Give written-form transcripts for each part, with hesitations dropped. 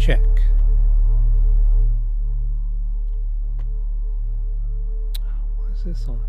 Check. What is this on?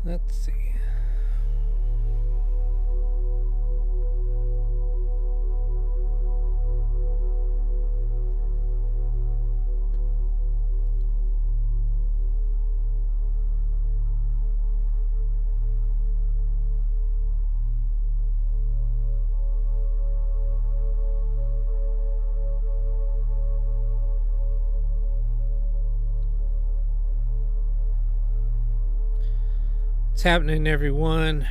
Let's see. What's happening, everyone?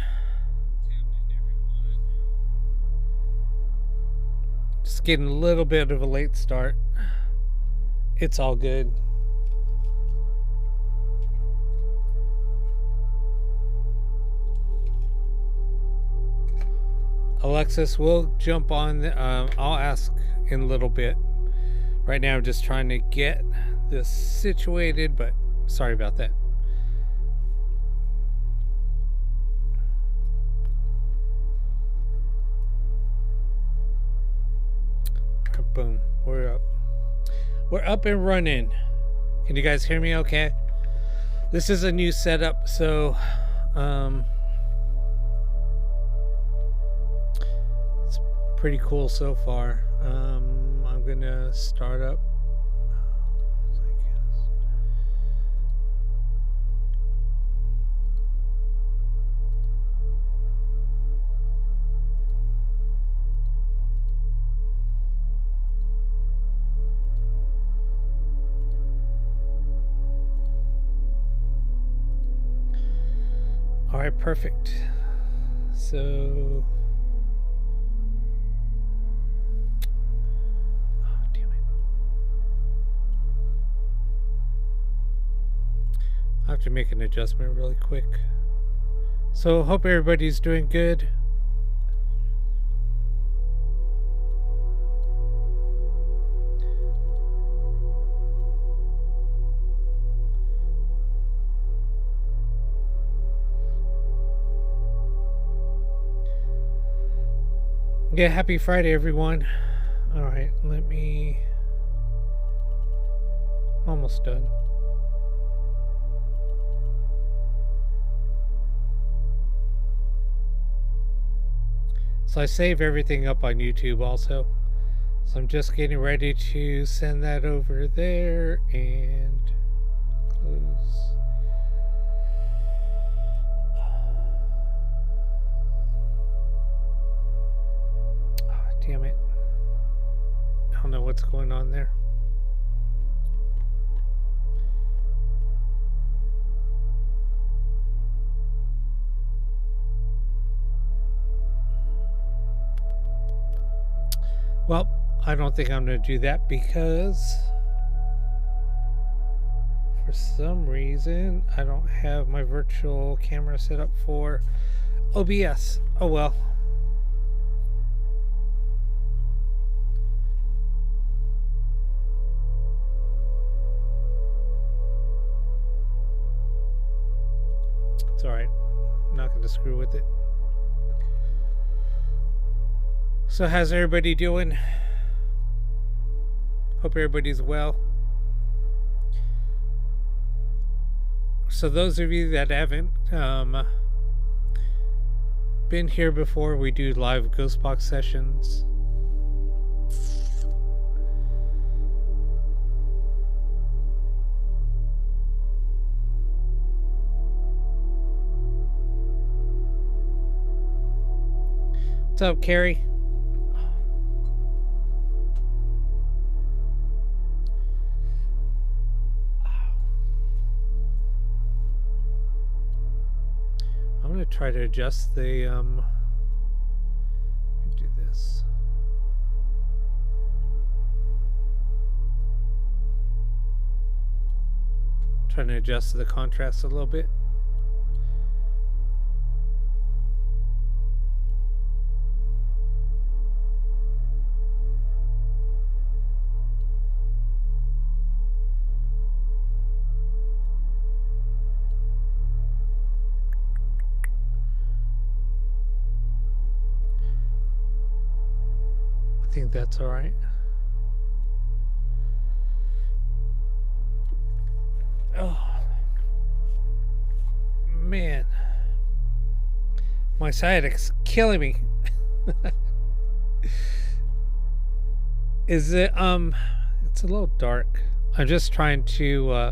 Just getting a little bit of a late start. It's all good. Alexis, we'll jump on. I'll ask in a little bit. Right now, I'm just trying to get this situated, but sorry about that. Boom. We're up. We're up and running. Can you guys hear me okay? This is a new setup, so it's pretty cool so far. I'm gonna start up. All right, perfect. So, oh, damn it. I have to make an adjustment really quick. So, hope everybody's doing good. Yeah, happy Friday, everyone. All right, let me. Almost done. So I save everything up on YouTube also. So I'm just getting ready to send that over there and close. Damn it. I don't know what's going on there. Well, I don't think I'm going to do that because for some reason I don't have my virtual camera set up for OBS. Oh well. It's alright. I'm not going to screw with it. So how's everybody doing? Hope everybody's well. So those of you that haven't been here before, we do live Ghostbox sessions. What's up, Carrie? I'm going to try to adjust the, let me do this. Trying to adjust the contrast a little bit. I think that's all right. Oh, man. My sciatic's killing me. Is it, it's a little dark. I'm just trying to,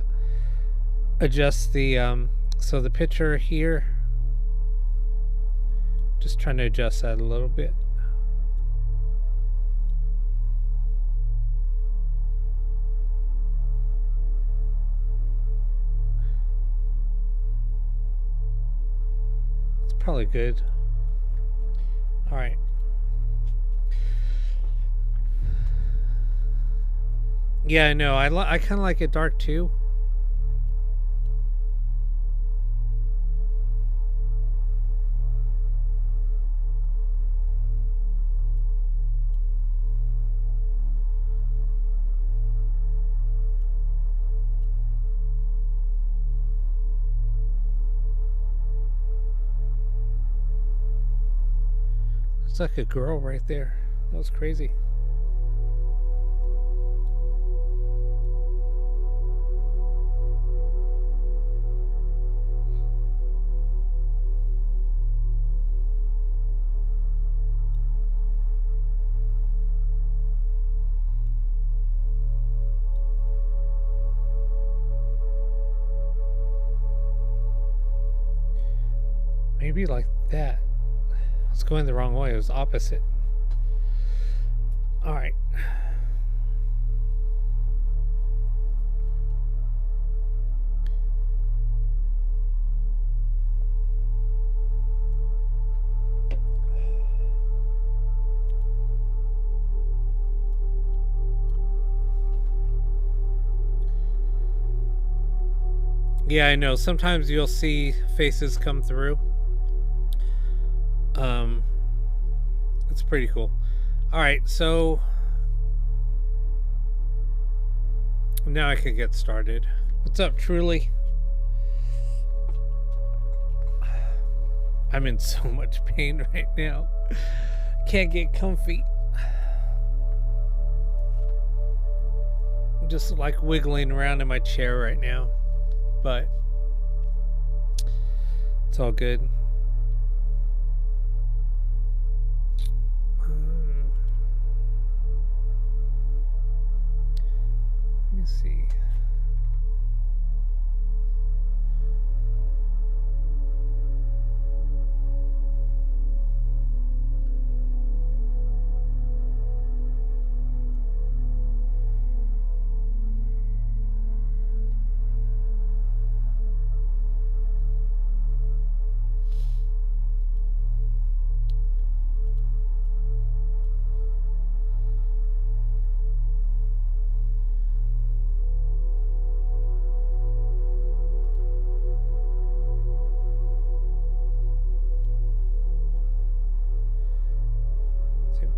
adjust the, so the picture here, just trying to adjust that a little bit. Probably good. All right. Yeah, I know. I kind of like it dark too. It's like a girl right there. That was crazy. Maybe like that. It's going the wrong way. It was opposite. All right. Yeah, I know. Sometimes you'll see faces come through. It's pretty cool. All right, so now I can get started. What's up, Truly? I'm in so much pain right now. Can't get comfy. I'm just like wiggling around in my chair right now, but it's all good. Let me see.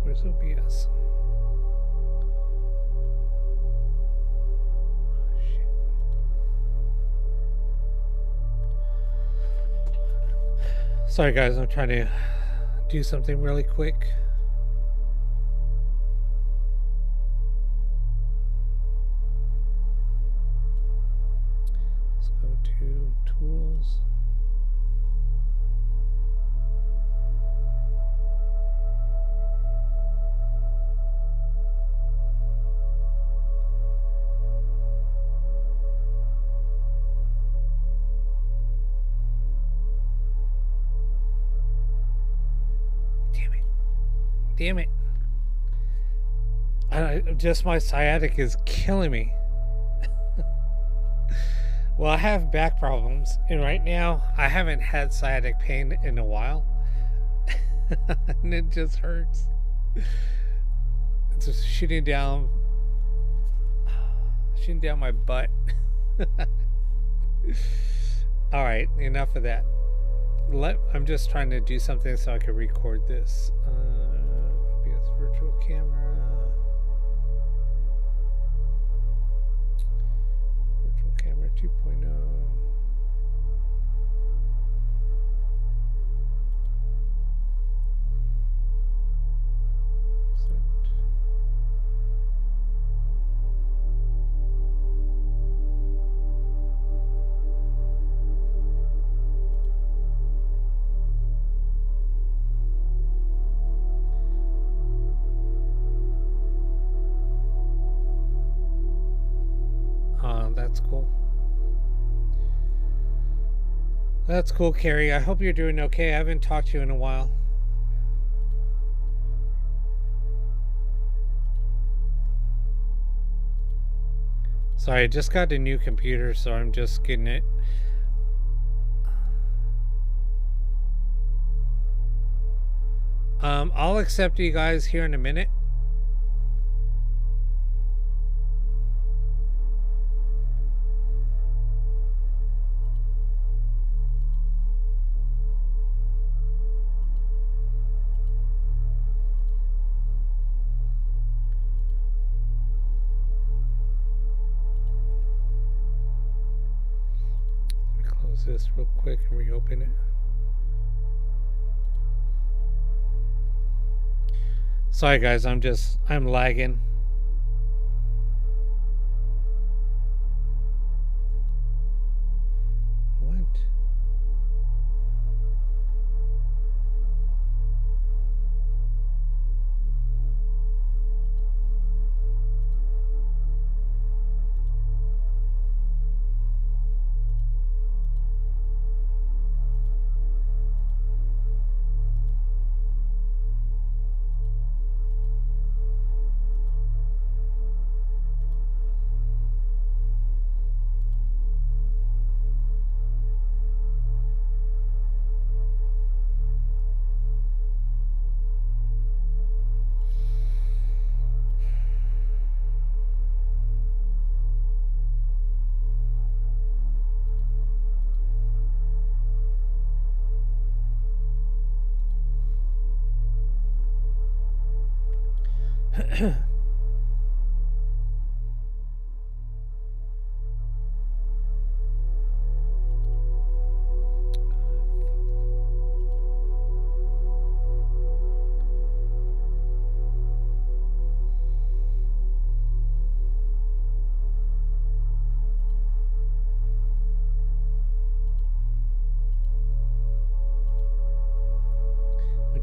Where's OBS? Oh, shit. Sorry guys, I'm trying to do something really quick. Let's go to tools. Damn it. Just my sciatic is killing me. Well, I have back problems, and right now I haven't had sciatic pain in a while. And it just hurts. It's just shooting down my butt. Alright, enough of that. I'm just trying to do something so I can record this. OBS virtual camera. Virtual camera 2.0. That's cool. That's cool, Carrie. I hope you're doing okay. I haven't talked to you in a while. Sorry, I just got a new computer, so I'm just getting it. I'll accept you guys here in a minute. This real quick and reopen it. Sorry guys, I'm lagging. What?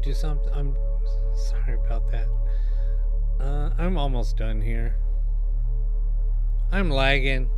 Do something. I'm sorry about that. I'm almost done here. I'm lagging.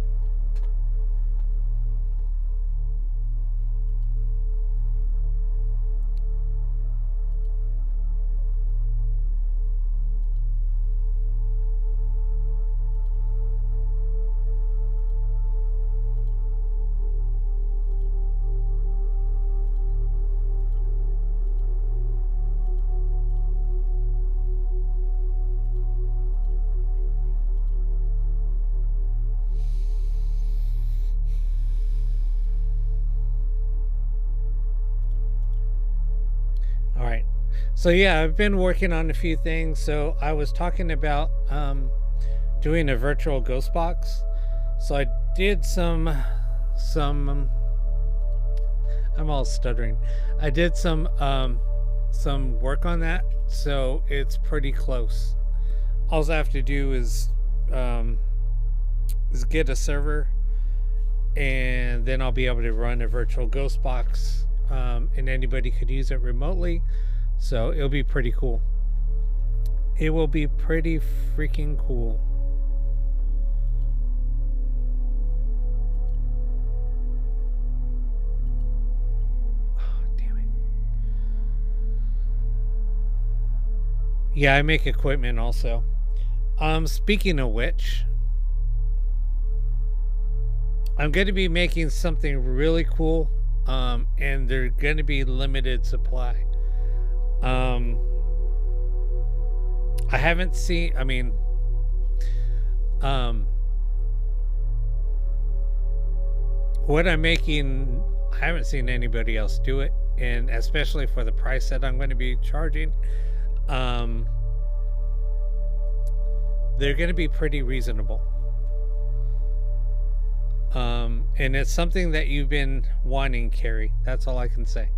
So yeah, I've been working on a few things. So I was talking about doing a virtual ghost box. So I did some I'm all stuttering. I did some work on that, so it's pretty close. All I have to do is get a server, and then I'll be able to run a virtual ghost box, and anybody could use it remotely. So it'll be pretty cool. It will be pretty freaking cool. Yeah, I make equipment also. Speaking of which, I'm going to be making something really cool, and they're going to be limited supply. I haven't seen, what I'm making, I haven't seen anybody else do it, and especially for the price that I'm going to be charging. They're going to be pretty reasonable. And it's something that you've been wanting, Carrie. That's all I can say.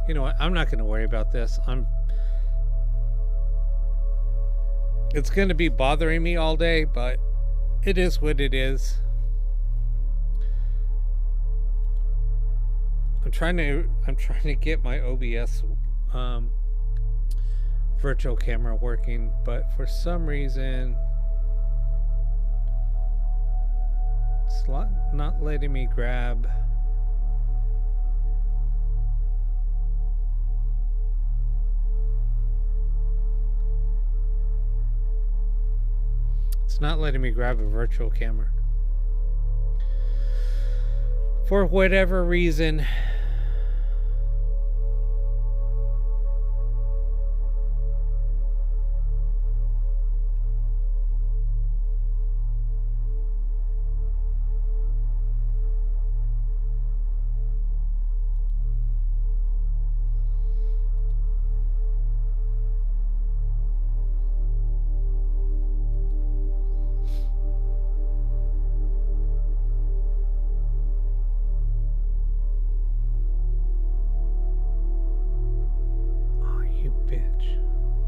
You know what? I'm not going to worry about this. It's going to be bothering me all day, but it is what it is. I'm trying to get my OBS virtual camera working, but for some reason it's not letting me grab. It's not letting me grab a virtual camera. For whatever reason.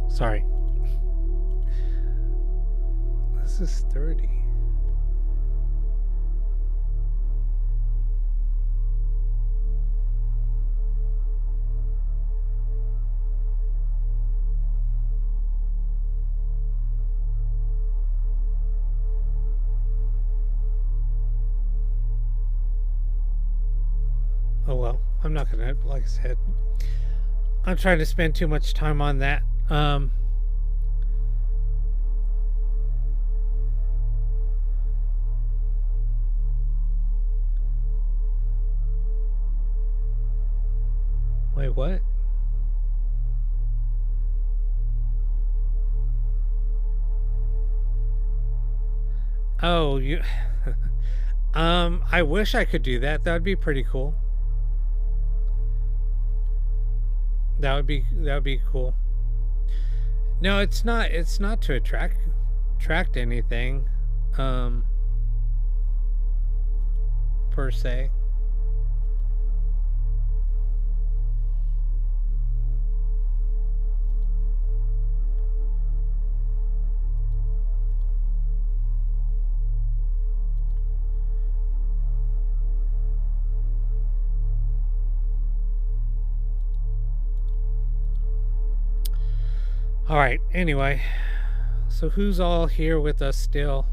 Sorry. This is 30. Oh well, I'm not gonna, like I said, I'm trying to spend too much time on that. Wait, what? Oh, you I wish I could do that. That would be pretty cool. That would be cool. No, it's not to attract anything per se. All right, anyway, so who's all here with us still?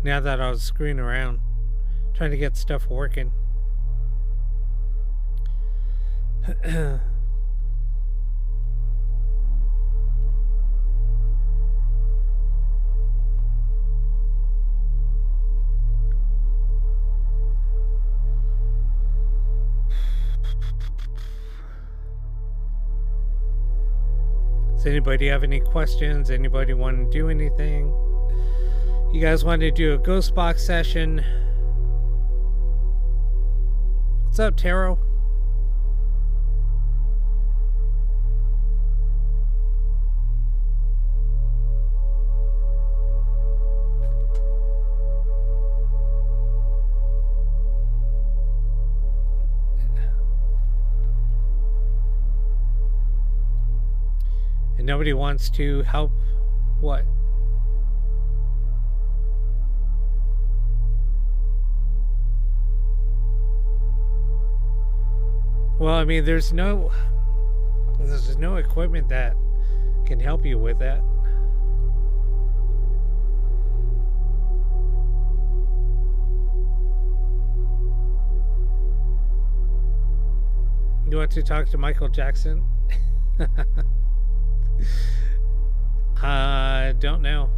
Now that I was screwing around, trying to get stuff working. Does anybody have any questions? Anybody want to do anything? You guys want to do a ghost box session? What's up, Taro? Nobody wants to help. What? Well, I mean, there's no equipment that can help you with that. You want to talk to Michael Jackson? I don't know.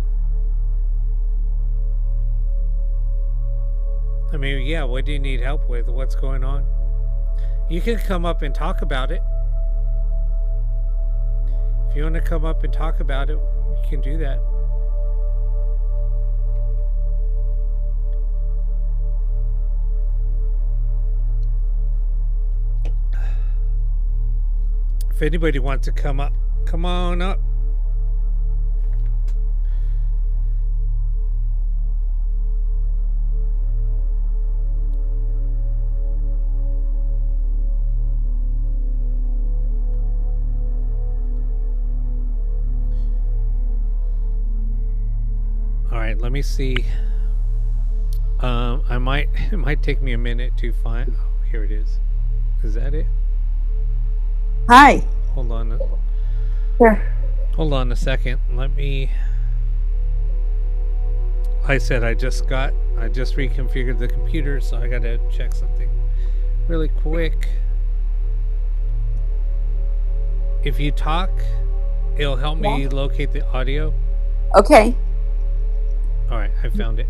I mean, yeah, what do you need help with? What's going on? You can come up and talk about it. If you want to come up and talk about it, you can do that. If anybody wants to come up, come on up. All right, let me see. It might take me a minute to find. Oh, here it is. Is that it? Hi. Hold on. Sure. Hold on a second. Let me. I said I just reconfigured the computer, so I gotta check something really quick. If you talk, it'll help me locate the audio. Okay. All right, I found it.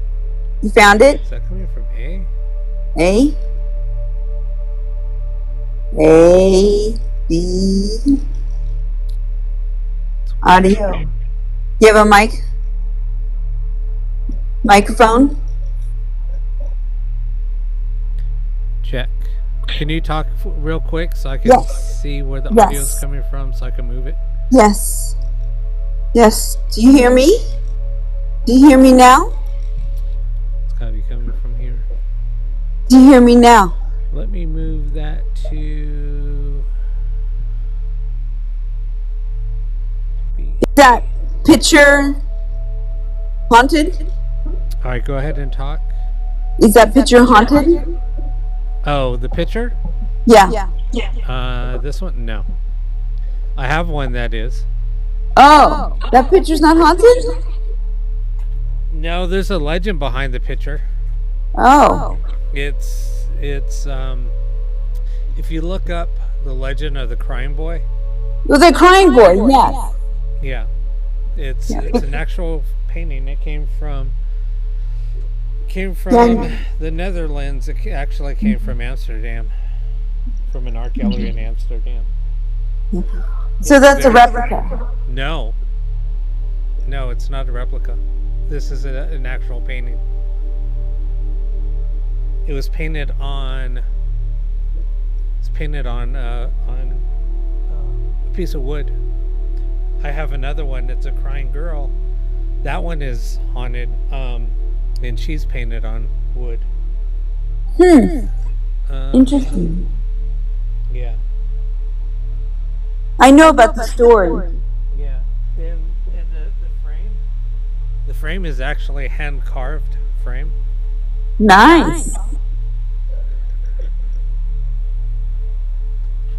You found it? Is that coming from A? A. A. B. Audio. You have a mic? Microphone? Check. Can you talk real quick so I can see where the audio is coming from so I can move it? Yes. Yes. Do you hear me? Do you hear me now? It's gotta be coming from here. Do you hear me now? Let me move that to B. Is that picture haunted? All right, go ahead and talk. Is that picture haunted? Oh, the picture? Yeah. This one? No. I have one that is. Oh, that picture's not haunted? No, there's a legend behind the picture. Oh. It's if you look up the legend of the crying boy. Well, the crying boy, yes. Yeah. It's an actual painting. It came from the Netherlands. It actually came from Amsterdam, from an art gallery in Amsterdam. So that's a replica? No, it's not a replica. This is an actual painting. It was painted on. It's painted on a piece of wood. I have another one that's a crying girl. That one is haunted, and she's painted on wood. Interesting. Yeah. I know about the story. Yeah. And the frame is actually a hand carved frame. Nice.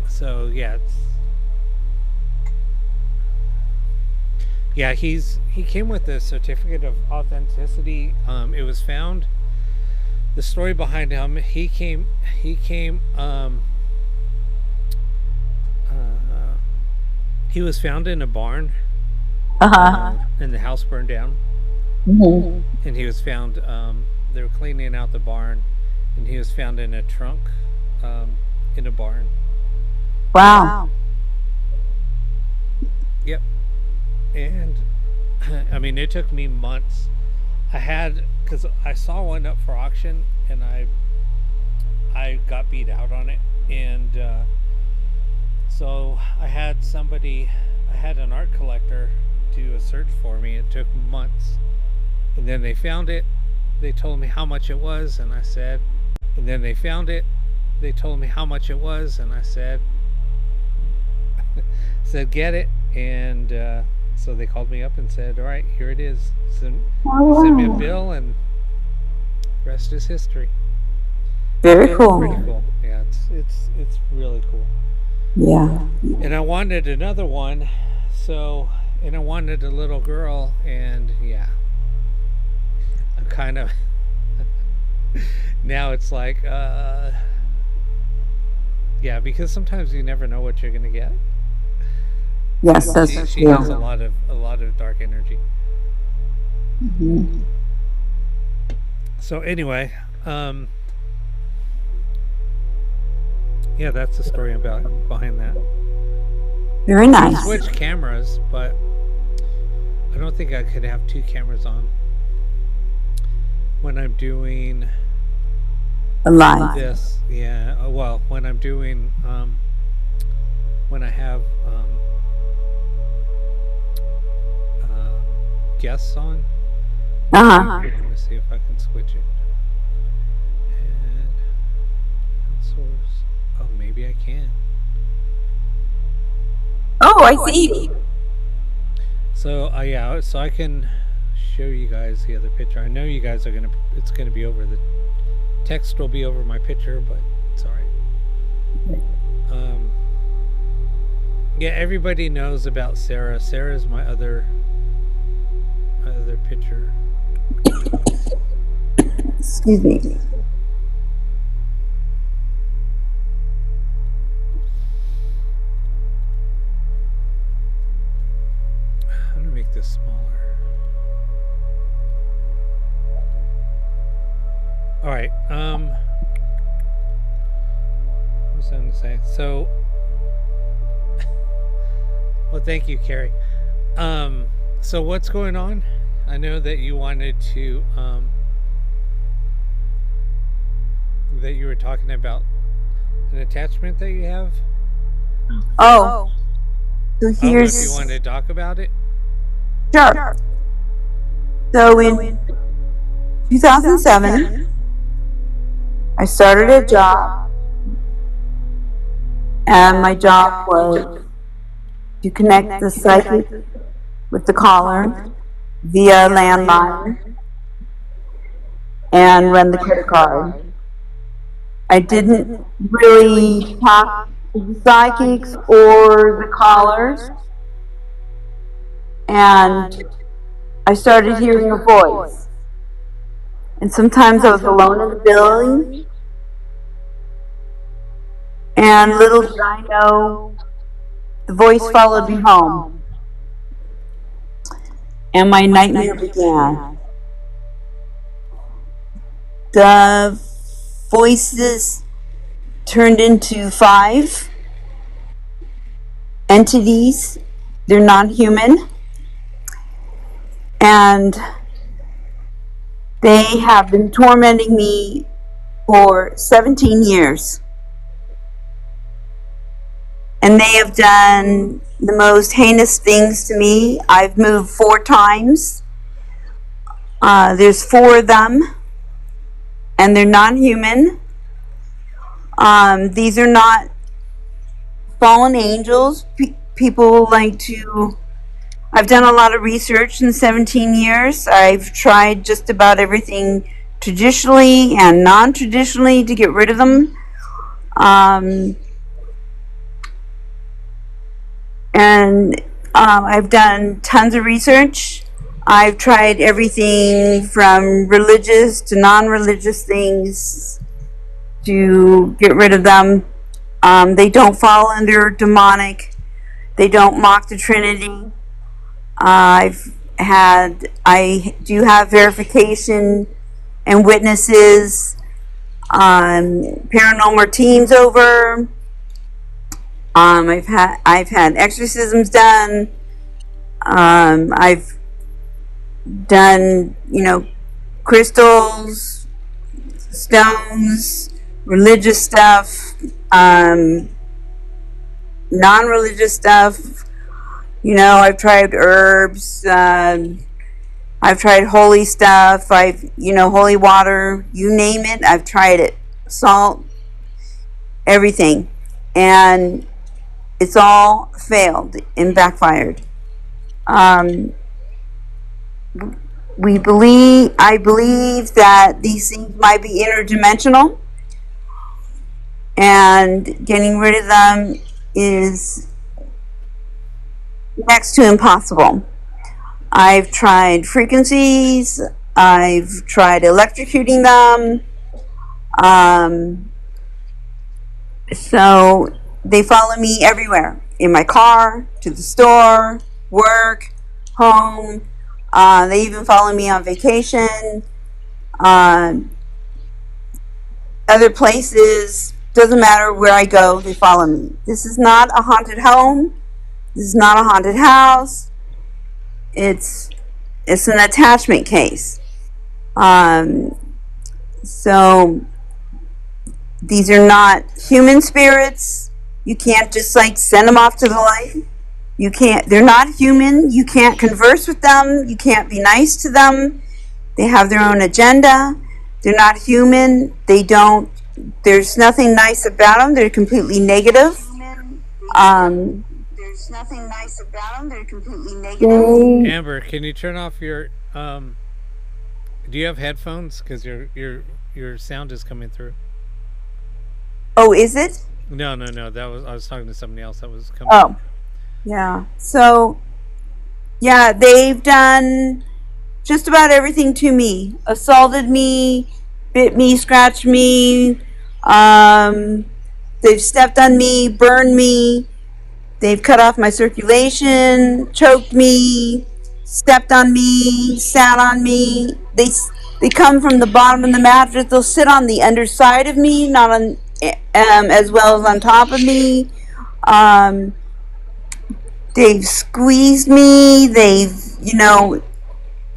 So he came with a certificate of authenticity. It was found. The story behind him, he came he was found in a barn. And the house burned down. And he was found they were cleaning out the barn, and he was found in a trunk in a barn. Wow. Yep. And I mean, it took me months. Because I saw one up for auction, and I got beat out on it, and so I had an art collector do a search for me. It took months, and then they found it. They told me how much it was, and I said, and then they found it. They told me how much it was, and I said, get it. And so they called me up and said, "All right, here it is. Send me a Oh, wow. bill, and rest is history." Very So it's pretty cool. cool. Yeah, it's really cool. Yeah. And I wanted another one, so and I wanted a little girl, and yeah, I'm kind of now it's like yeah, because sometimes you never know what you're gonna get. Yes, that's She has true. a lot of dark energy. Mhm. So anyway, um, yeah, that's the story about behind that. Very I could nice. switch cameras, but I don't think I could have two cameras on when I'm doing Alive. this. Yeah, well, when I'm doing when I have um, guests on. Uh-huh. Let me see if I can switch it. Add source. Oh, maybe I can. Oh, I see. So yeah, so I can show you guys the other picture. I know you guys are gonna. It's gonna be over the text will be over my picture, but it's all right. Um, yeah, everybody knows about Sarah. Sarah's my other picture. Excuse me. I'm gonna make this smaller. All right. What was I gonna say? So, well, thank you, Carrie. Um, so what's going on? I know that you wanted to that you were talking about an attachment that you have. Oh, so I don't know if you here's wanted to talk about it. sure. So in 2007, I started a job, and my job was to connect the psychic with the caller via landline and run the credit card. I didn't really talk to the psychics or the callers, and I started hearing a voice. And sometimes I was alone in the building, and little did I know, the voice followed me home, and my nightmare began. The voices turned into five entities. They're non human, and they have been tormenting me for 17 years. And they have done the most heinous things to me. I've moved 4 times. There's 4 of them, and they're non human. These are not fallen angels. People like to. I've done a lot of research in 17 years. I've tried just about everything traditionally and non traditionally to get rid of them. Um, and I've done tons of research. I've tried everything from religious to non religious things to get rid of them. They don't fall under demonic, they don't mock the Trinity. I do have verification and witnesses, paranormal teams over. I've had exorcisms done. I've done, crystals, stones, religious stuff, um, non-religious stuff. I've tried herbs. I've tried holy stuff. Holy water. You name it, I've tried it. Salt, everything, and it's all failed and backfired. Um, I believe that these things might be interdimensional, and getting rid of them is next to impossible. I've tried frequencies, I've tried electrocuting them. Um, so they follow me everywhere, in my car, to the store, work, home. They even follow me on vacation, uh, other places. Doesn't matter where I go, they follow me. This is not a haunted home. This is not a haunted house. It's an attachment case. Um, so these are not human spirits. You can't just like send them off to the light. You can't. They're not human. You can't converse with them. You can't be nice to them. They have their own agenda. They're not human. They don't. There's nothing nice about them. They're completely negative. There's nothing nice about them. They're completely negative. Amber, can you turn off your do you have headphones? Because your sound is coming through. Oh, is it? No, no, no. That was I was talking to somebody else that was coming. Oh, yeah. So, yeah, they've done just about everything to me. Assaulted me, bit me, scratched me. Um, they've stepped on me, burned me. They've cut off my circulation, choked me, stepped on me, sat on me. They come from the bottom of the mattress. They'll sit on the underside of me, not on as well as on top of me. Um, they've squeezed me. They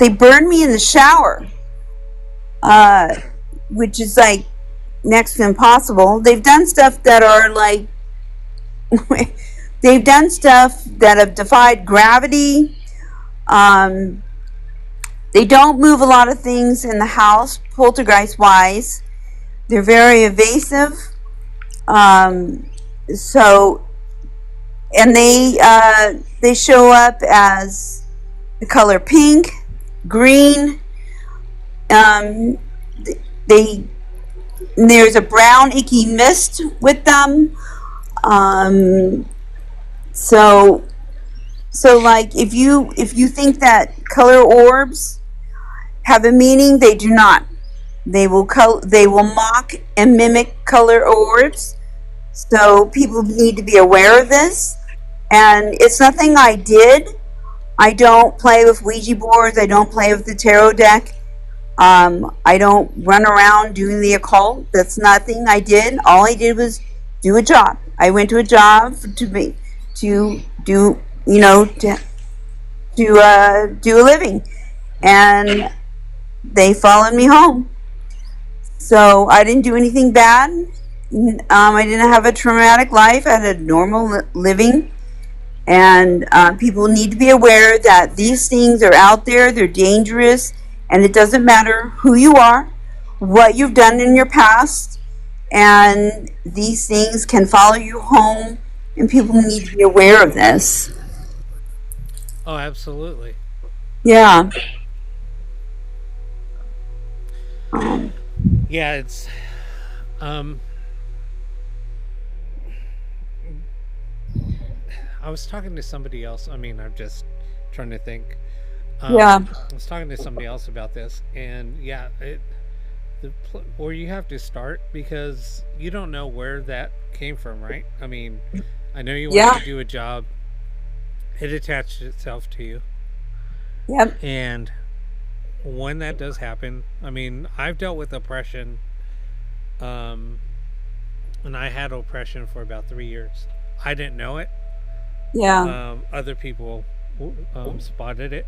burned me in the shower, which is like next to impossible. They've done stuff that are like they've done stuff that have defied gravity. They don't move a lot of things in the house, poltergeist wise. They're very evasive. So, and they show up as the color pink, green. They There's a brown icky mist with them. So like if you think that color orbs have a meaning, they do not. They will mock and mimic color orbs. So people need to be aware of this. And it's nothing I did. I don't play with Ouija boards. I don't play with the tarot deck. I don't run around doing the occult. That's nothing I did. All I did was do a job. I went to a job to do a living, and they followed me home. So I didn't do anything bad. I didn't have a traumatic life. I had a normal living. And people need to be aware that these things are out there. They're dangerous. And it doesn't matter who you are, what you've done in your past. And these things can follow you home. And people need to be aware of this. Oh, absolutely. Yeah. Yeah, it's I was talking to somebody else. I mean, I'm just trying to think. Yeah. I was talking to somebody else about this, and yeah, where you have to start, because you don't know where that came from, right? I mean, I know you want Yeah. to do a job. It attached itself to you, Yep. and when that does happen, I mean, I've dealt with oppression, and I had oppression for about 3 years. I didn't know it. Yeah. Other people spotted it,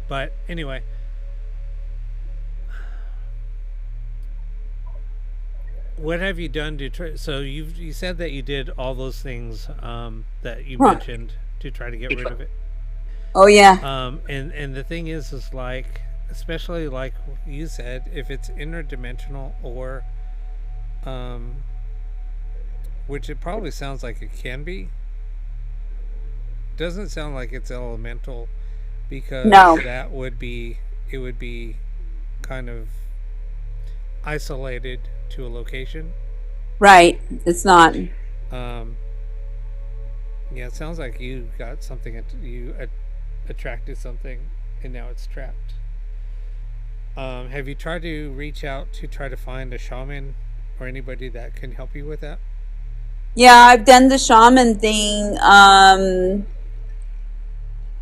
but anyway, what have you done to try? So you said that you did all those things that you Huh. mentioned to try to get rid of it. Oh, yeah. And the thing is like, especially like you said, if it's interdimensional or which it probably sounds like it can be, doesn't sound like it's elemental, because No, that would be, it would be kind of isolated to a location. right. It's not. Um, yeah, it sounds like you got something, attracted something, and now it's trapped. Have you tried to reach out to try to find a shaman or anybody that can help you with that? Yeah, I've done the shaman thing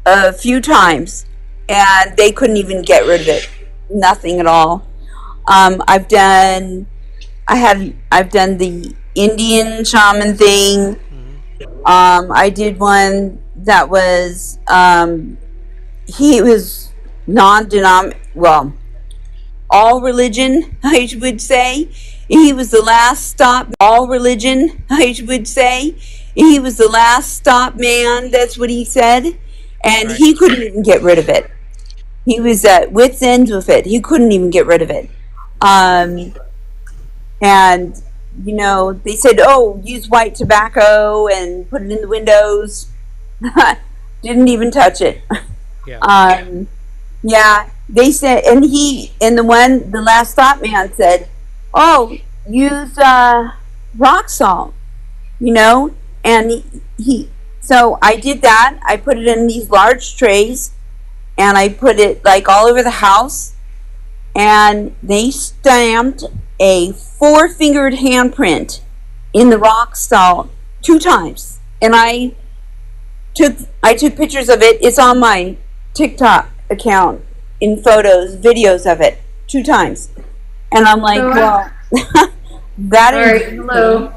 a few times, and they couldn't even get rid of it. Nothing at all. I've done. I've done the Indian shaman thing. Hmm. I did one that was he was non-denom well, all religion, I would say. He was the last stop, all religion, I would say. He was the last stop man, that's what he said. And Right. he couldn't even get rid of it. He was at wit's end with it. He couldn't even get rid of it. Um, and, they said, oh, use white tobacco and put it in the windows. Didn't even touch it. Yeah. Um, yeah, they said, and the last stop man said, "Oh, use rock salt," you know, and so I did that. I put it in these large trays, and I put it like all over the house, and they stamped a four-fingered handprint in the rock salt 2 times, and I took pictures of it. It's on my TikTok account in photos, videos of it 2 times. And I'm like, So, well, that all is right, hello.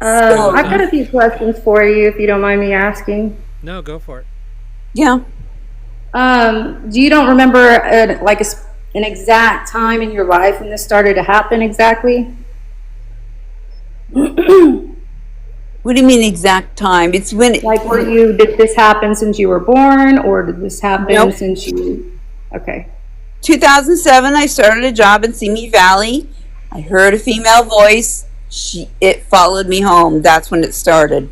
so, I've got a few questions for you, if you don't mind me asking. No, go for it. yeah. You don't remember an exact time in your life when this started to happen exactly? What do you mean exact time? It's when it, Like, did this happen since you were born, or did this happen Nope. since you? Okay. 2007, I started a job in Simi Valley. I heard a female voice. It followed me home. That's when it started.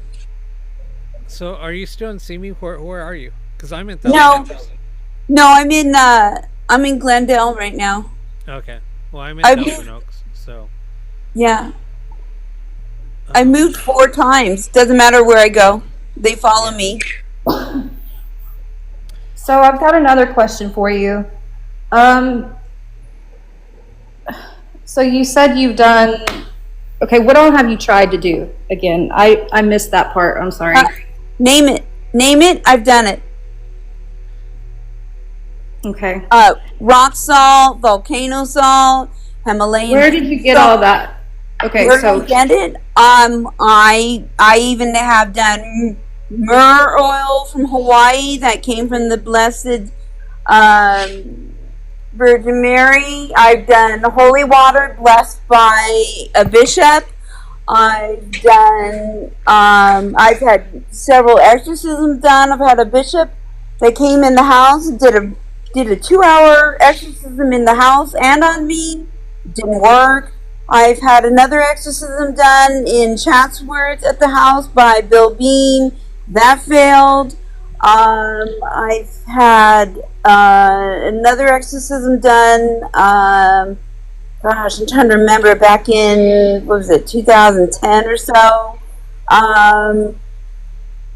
So, are you still in Simi? Where are you? Because I'm in No, Thousand Oaks. no, I'm in Glendale right now. Okay. Well, I'm in I Thousand moved, Oaks. So, yeah, I um, moved 4 times. Doesn't matter where I go. They follow yeah. me. So I've got another question for you. Um, so you said you've done. Okay, what all have you tried to do? Again, I missed that part. I'm sorry. Uh, name it. Name it. I've done it. Okay. Rock salt, volcano salt, Himalayan Where did you get all salt. that? Okay, Where did I so get it? I even have done myrrh oil from Hawaii that came from the Blessed um, Virgin Mary. I've done holy water blessed by a bishop. I've had several exorcisms done. I've had a bishop that came in the house and did a 2-hour exorcism in the house and on me. Didn't work. I've had another exorcism done in Chatsworth at the house by Bill Bean. That failed. I've had another exorcism done. Gosh, I'm trying to remember back in, what was it, 2010 or so.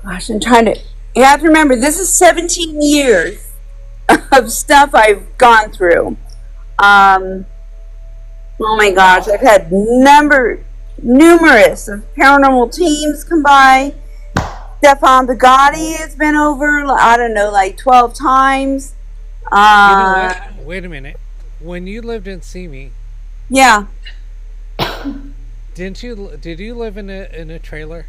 Gosh, you have to remember, this is 17 years of stuff I've gone through. Um, oh my gosh, I've had numerous of paranormal teams come by. Stefan Bugatti has been over, I don't know, like 12 times. You know Uh, what? Wait a minute. When you lived in Simi, yeah. didn't you? Did you live in a trailer?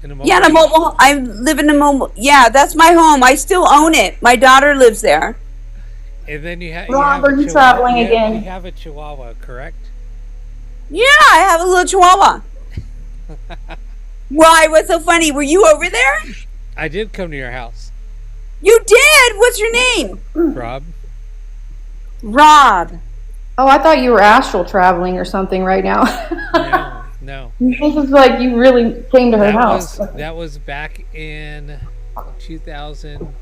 In a Yeah, mobile in a home? mobile. I live in a mobile. Yeah, that's my home. I still own it. My daughter lives there. And then you Rob, have a are you chihuahua. traveling You again? have a chihuahua, correct? Yeah, I have a little chihuahua. Why? What's so funny? Were you over there? I did come to your house, You did. What's your name? Rob. Rob. Oh, I thought you were astral traveling or something right now. No, No. This is like you really came to her house. That was back in 2000,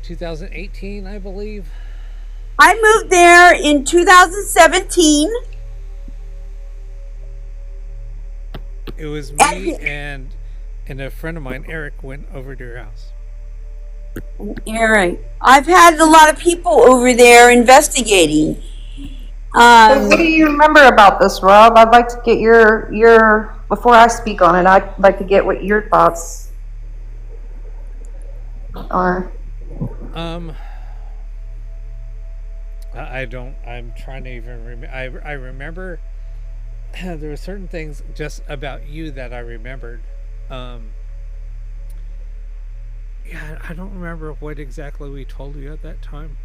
2018, I believe. I moved there in 2017. It was me and a friend of mine, Eric, went over to your house. Eric, I've had a lot of people over there investigating. So what do you remember about this, Rob? I'd like to get your before I speak on it. I'd like to get what your thoughts are. I don't. I'm trying to even remember. I remember there were certain things just about you that I remembered. Yeah, I don't remember what exactly we told you at that time.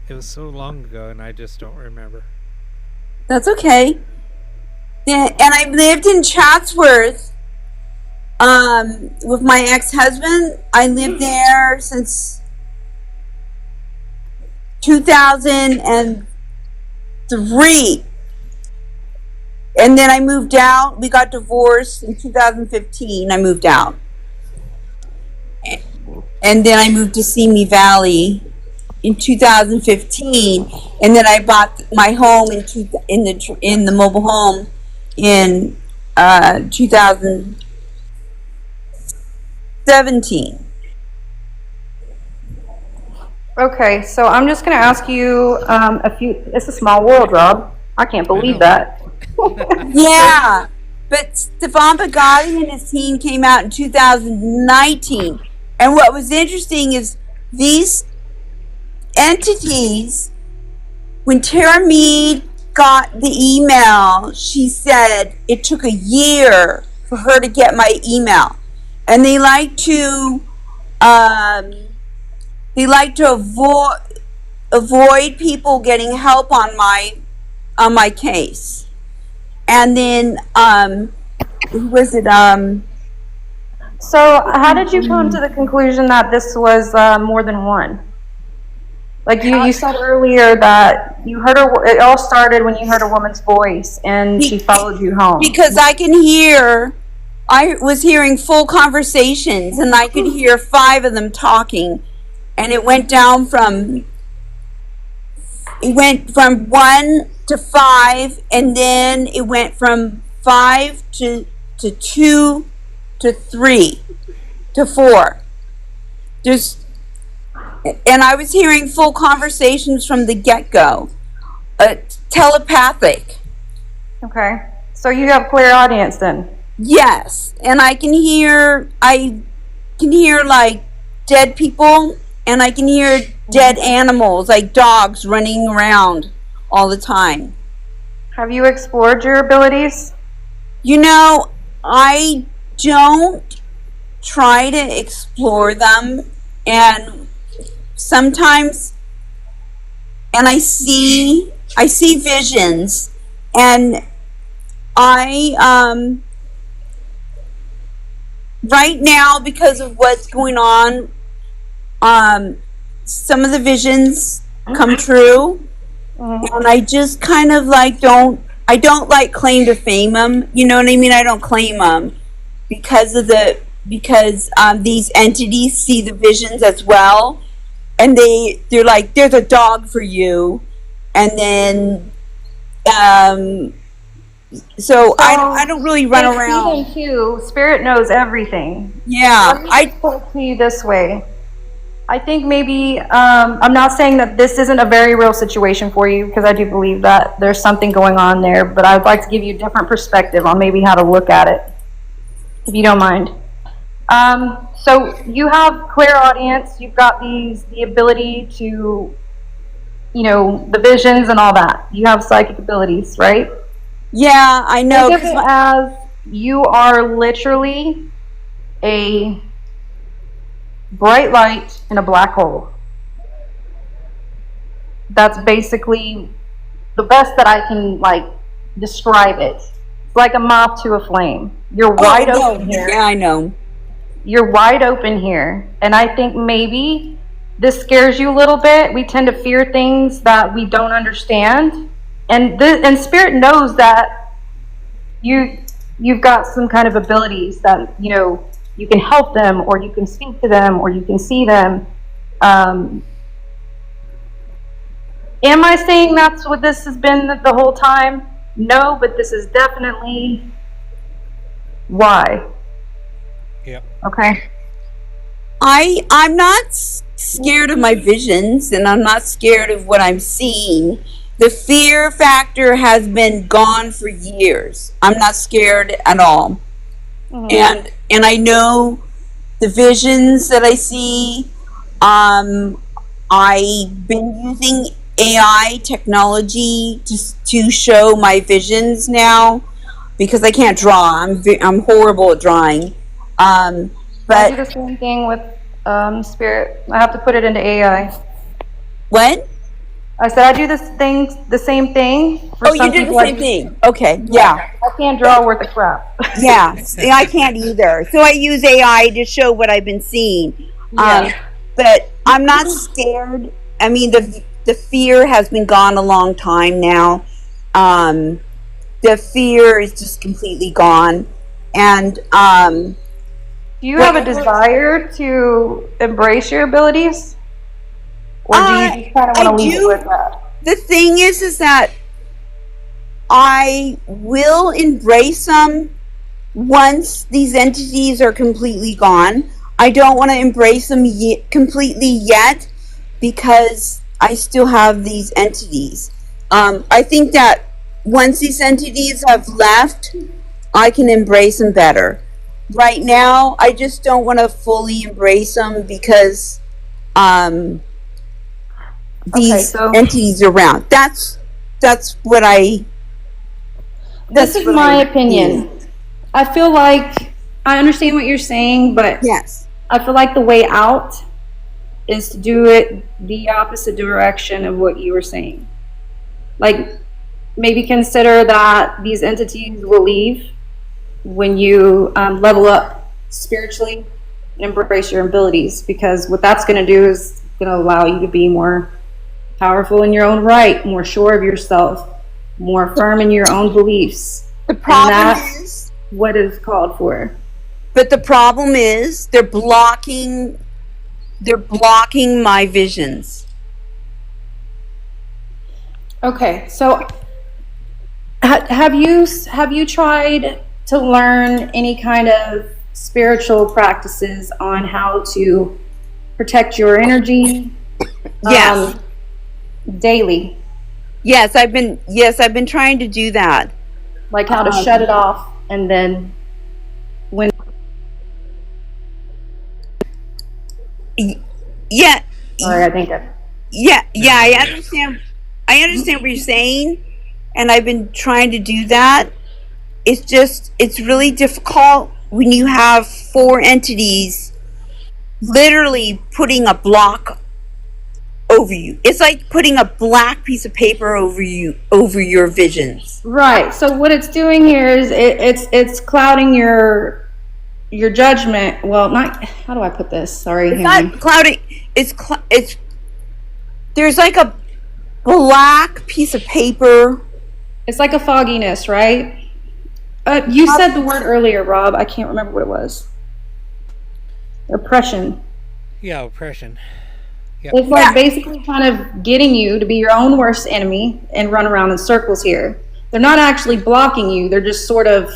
It was so long ago, and I just don't remember. That's okay. Yeah, and I lived in Chatsworth with my ex-husband. I lived there since 2003. And then I moved out. We got divorced in 2015. I moved out. And then I moved to Simi Valley in 2015, and then I bought my home in the mobile home in 2017. Okay, so I'm just going to ask you a few. It's a small world, Rob. I can't believe that. Yeah, but Stefan Pagani and his team came out in 2019, and what was interesting is these entities, when Tara Mead got the email, she said it took a year for her to get my email, and they like to avoid people getting help on my case. And then who was it? So how did you come to the conclusion that this was more than one? Like you said earlier that you heard it all started when you heard a woman's voice and she followed you home. Because I was hearing full conversations, and I could hear 5 of them talking, and it went from 1 to 5, and then it went from 5 to 2 to 3 to 4. And I was hearing full conversations from the get-go, telepathic. Okay, so you have clairaudience then? Yes, and I can hear like dead people, and I can hear dead animals, like dogs running around all the time. Have you explored your abilities? You know, I don't try to explore them, and sometimes, and I see visions, and I right now, because of what's going on, some of the visions come true, and I just kind of like don't like claim to fame them. You know what I mean? I don't claim them because these entities see the visions as well, and they're like, there's a dog for you, and then so I don't really run around. Too. Spirit knows everything. Yeah, I put it to you this way. I think maybe I'm not saying that this isn't a very real situation for you, because I do believe that there's something going on there, but I'd like to give you a different perspective on maybe how to look at it, if you don't mind. So you have clairaudience, you've got the ability to, the visions and all that. You have psychic abilities, right? Yeah, I know. Think of it as you are literally a bright light in a black hole. That's basically the best that I can describe it. It's like a moth to a flame. You're wide open here. Yeah, I know. You're wide open here, and I think maybe this scares you a little bit. We tend to fear things that we don't understand, and spirit knows that you've got some kind of abilities that, you know, you can help them, or you can speak to them, or you can see them. Am I saying that's what this has been the whole time? No, but this is definitely why. Yep. Okay. I'm not scared of my visions, and I'm not scared of what I'm seeing. The fear factor has been gone for years. I'm not scared at all. And I know the visions that I see. I've been using AI technology to show my visions now, because I can't draw. I'm horrible at drawing. I do But the same thing with spirit. I have to put it into AI. what? I said I do the same thing. For Oh, you some did people the same thing. Okay, yeah. I can't draw worth of crap. Yeah, I can't either. So I use AI to show what I've been seeing. Yeah. But I'm not scared. I mean, the fear has been gone a long time now. The fear is just completely gone. And Do you have a desire to embrace your abilities? Or do you just kind of I want to leave do. it with that? The thing is that I will embrace them once these entities are completely gone. I don't want to embrace them completely yet, because I still have these entities. I think that once these entities have left, I can embrace them better. Right now, I just don't want to fully embrace them, because these so- entities are around. That's what I. This is what my I opinion. feel. I feel like I understand what you're saying, but Yes. I feel like the way out is to do it the opposite direction of what you were saying. Like, maybe consider that these entities will leave when you level up spiritually and embrace your abilities, because what that's going to do is going to allow you to be more powerful in your own right, more sure of yourself, more firm in your own beliefs. The problem that's is, what is called for. but the problem is, they're blocking my visions. Okay, so have you tried to learn any kind of spiritual practices on how to protect your energy? Yes. Daily, Yes, I've been trying to do that. like how to shut it off, and then when Yeah. sorry, I think that Yeah, I understand. I understand what you're saying, and I've been trying to do that. It's really difficult when you have four entities literally putting a block over you. It's like putting a black piece of paper over your visions. right. So what it's doing here is it's clouding your judgment. Well, not, how do I put this? Sorry, It's Henry. not cloudy. It's there's like a black piece of paper. It's like a fogginess, right? You said the word earlier, Rob. I can't remember what it was. Oppression. Yeah, oppression. It's like basically kind of getting you to be your own worst enemy and run around in circles here. They're not actually blocking you. They're just sort of,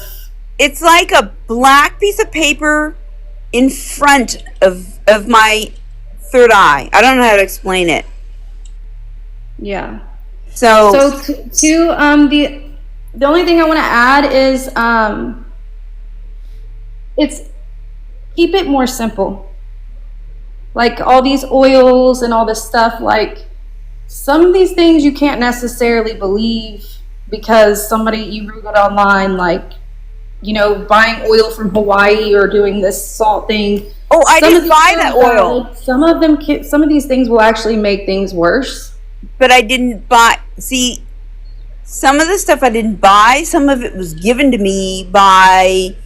It's like a black piece of paper in front of my third eye. I don't know how to explain it. yeah. So, So the only thing I want to add is it's keep it more simple. Like all these oils and all this stuff, like some of these things you can't necessarily believe because somebody you read it online, like, you know, buying oil from Hawaii or doing this salt thing. oh, I Some of didn't these buy things that are oil, valid. Some of these things will actually make things worse. but I didn't buy. See, some of the stuff I didn't buy. Some of it was given to me by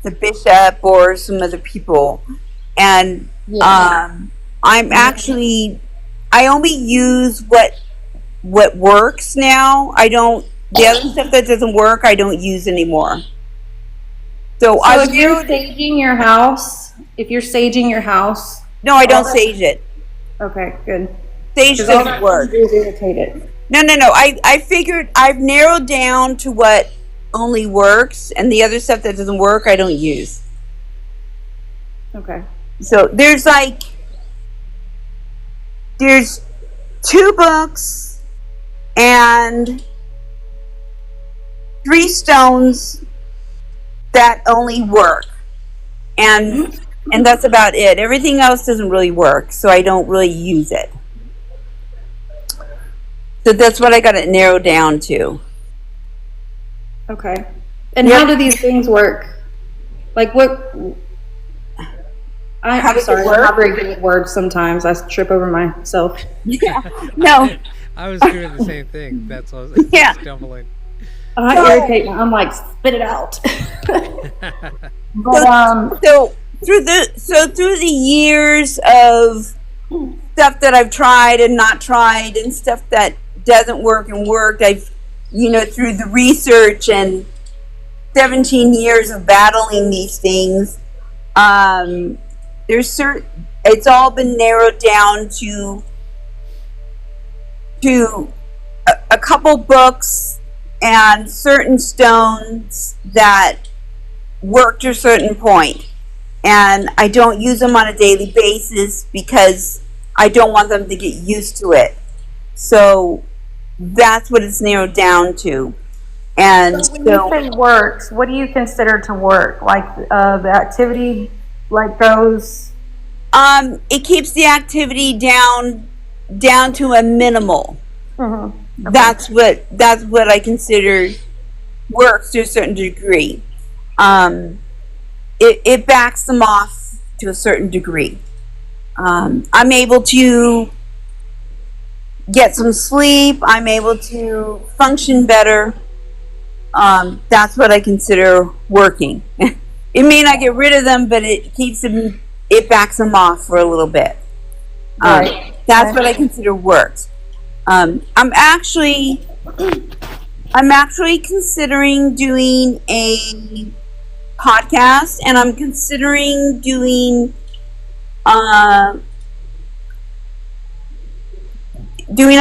the bishop or some other people, and Yeah. I'm actually I only use what what works now. I don't. The other stuff that doesn't work, I don't use anymore. So if you're saging your house, no, I don't sage it. Okay, good. Sage doesn't work. Is irritated. No. I figured I've narrowed down to what only works, and the other stuff that doesn't work, I don't use. Okay. So there's 2 books and 3 stones that only work, and that's about it. Everything else doesn't really work, so I don't really use it. So that's what I got it narrowed down to. Okay. And how do these things work? Like what? I'm sorry, I'm not very good with words sometimes. I trip over myself. Yeah. No. I was doing the same thing. That's what I was stumbling. I irritate me. I'm like, spit it out. But, so through the years of stuff that I've tried and not tried, and stuff that doesn't work and worked, I've through the research and 17 years of battling these things, it's all been narrowed down to a couple books and certain stones that work to a certain point. And I don't use them on a daily basis because I don't want them to get used to it. So that's what it's narrowed down to. And when you say works, what do you consider to work? Like the activity goes? It keeps the activity down to a minimal. Mm-hmm. Okay. That's what I consider works to a certain degree. It backs them off to a certain degree. I'm able to get some sleep. I'm able to function better. That's what I consider working. It may not get rid of them, but it keeps them. It backs them off for a little bit. Right. That's what I consider works. I'm actually considering doing a podcast, and I'm considering doing a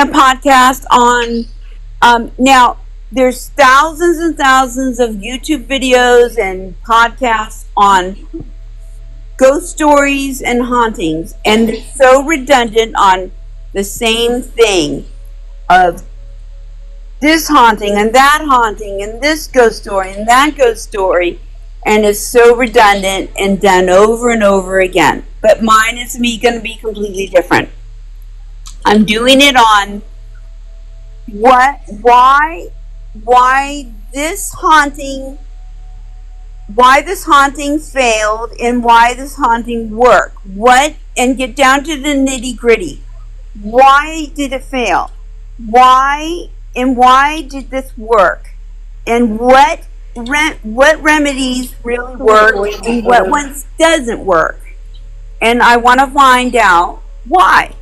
podcast on now there's thousands and thousands of YouTube videos and podcasts on ghost stories and hauntings, and they're so redundant on the same thing of this haunting and that haunting and this ghost story and that ghost story, and it's so redundant and done over and over again. But mine is going to be completely different. I'm doing it on why this haunting failed and why this haunting worked. And get down to the nitty-gritty. Why did it fail? Why did this work? And what remedies really work and what ones doesn't work? And I want to find out why.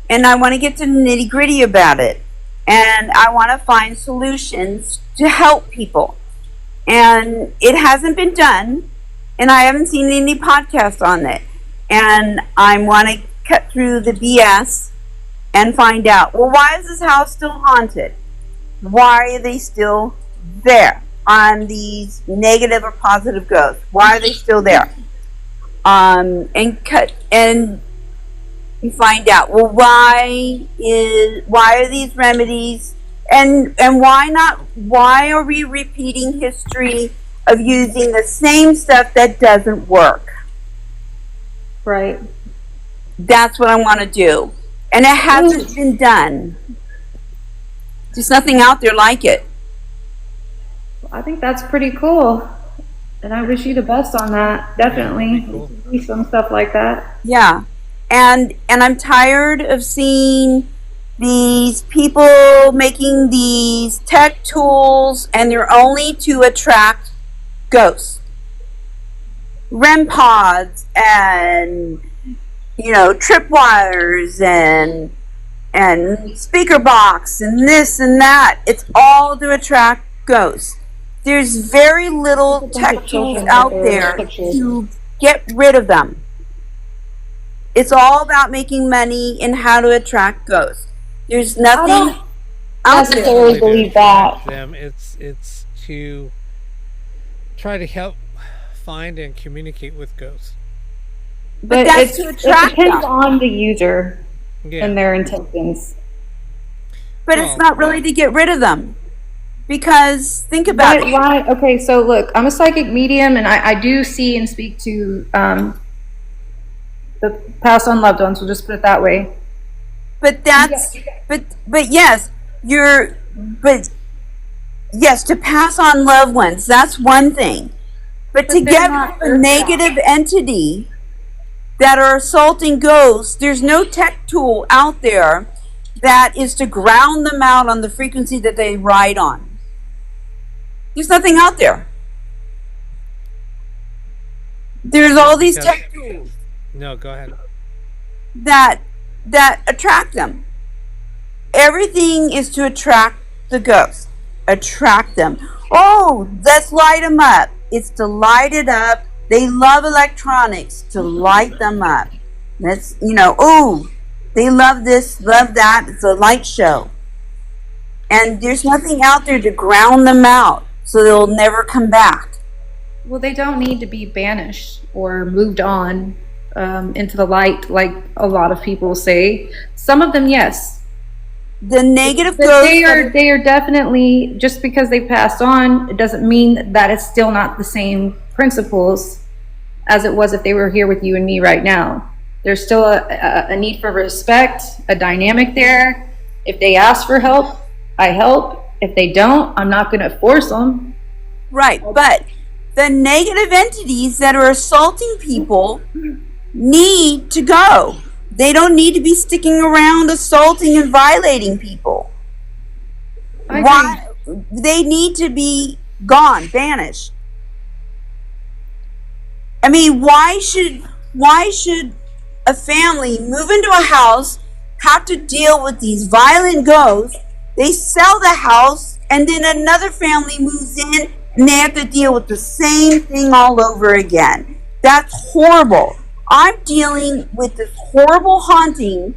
And I want to get to the nitty-gritty about it. And I want to find solutions to help people. And it hasn't been done, and I haven't seen any podcasts on it. And I want to cut through the BS and find out, well, why is this house still haunted? Why are they still there on these negative or positive ghosts? Why are they still there? And find out, well, why are these remedies, and why are we repeating history of using the same stuff that doesn't work? Right. That's what I want to do. And it hasn't been done. There's nothing out there like it. I think that's pretty cool. And I wish you the best on that. Definitely. Yeah, cool. Some stuff like that. Yeah. And I'm tired of seeing these people making these tech tools, and they're only to attract ghosts. REM pods and tripwires and and speaker box and this and that. It's all to attract ghosts. There's very little tech tools out there to get rid of them. It's all about making money and how to attract ghosts. There's nothing out there. necessarily believe that. Them, it's to try to help find and communicate with ghosts. But that's to it attract depends them. on the user Yeah. and their intentions. But it's not really to get rid of them. Because think about it. Why? Okay, so look, I'm a psychic medium, and I do see and speak to the past on loved ones. We'll just put it that way. But that's but yes, but yes, to pass on loved ones, that's one thing. But to they're get not rid of a negative entity that are assaulting ghosts, there's no tech tool out there that is to ground them out on the frequency that they ride on. There's nothing out there. There's all these tech tools No, go ahead. that attract them. Everything is to attract the ghosts. Attract them. Oh, let's light them up. It's to light it up. They love electronics, to light them up. That's, oh, they love this, love that. It's a light show. And there's nothing out there to ground them out so they'll never come back. Well, they don't need to be banished or moved on into the light, like a lot of people say. Some of them, yes. The negative But ghosts. they are definitely, just because they passed on, it doesn't mean that it's still not the same principles as it was if they were here with you and me right now. There's still a need for respect, a dynamic there. If they ask for help, I help. If they don't, I'm not going to force them. Right, but the negative entities that are assaulting people need to go. They don't need to be sticking around assaulting and violating people. I agree. Why? They need to be gone, banished. I mean, why should a family move into a house, have to deal with these violent ghosts? They sell the house, and then another family moves in, and they have to deal with the same thing all over again. That's horrible. I'm dealing with this horrible haunting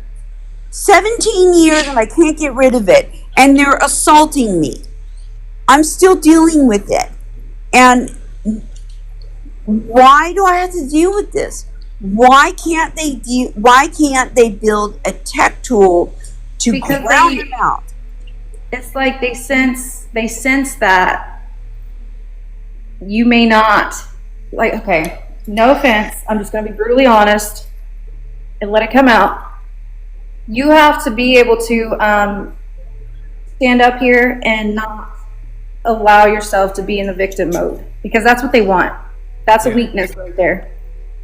17 years, and I can't get rid of it. And they're assaulting me. I'm still dealing with it. And why do I have to deal with this? Why can't they build a tech tool to Because ground them out? It's like they sense that you may not, like, okay, no offense, I'm just going to be brutally honest and let it come out. You have to be able to stand up here and not allow yourself to be in the victim mode, because that's what they want. That's a weakness right there.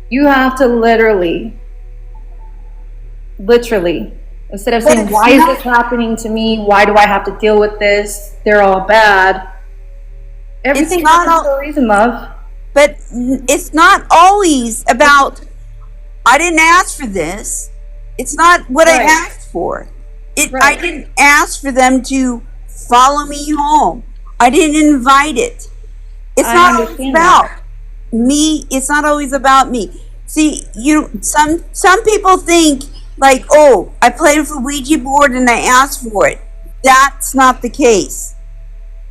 You have to literally, instead of saying, why is this happening to me? Why do I have to deal with this? They're all bad. Everything happens for a reason, love. But it's not always about, I didn't ask for this. It's not what I asked for. I didn't ask for them to follow me home. I didn't invite it. It's not always about me. It's not always about me. See, some people think like, oh, I played with a Ouija board and I asked for it. That's not the case.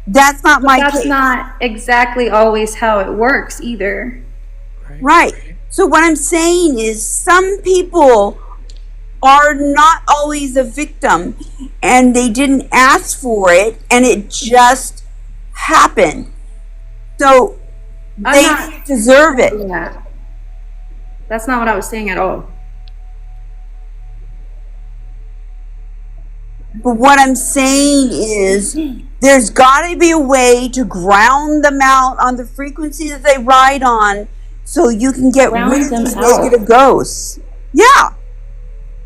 That's not my case. That's not exactly always how it works either. Right. So what I'm saying is some people are not always a victim, and they didn't ask for it, and it just happened. So they deserve it. That's not what I was saying at all. But what I'm saying is there's got to be a way to ground them out on the frequency that they ride on so you can get rid of these negative ghosts. Yeah.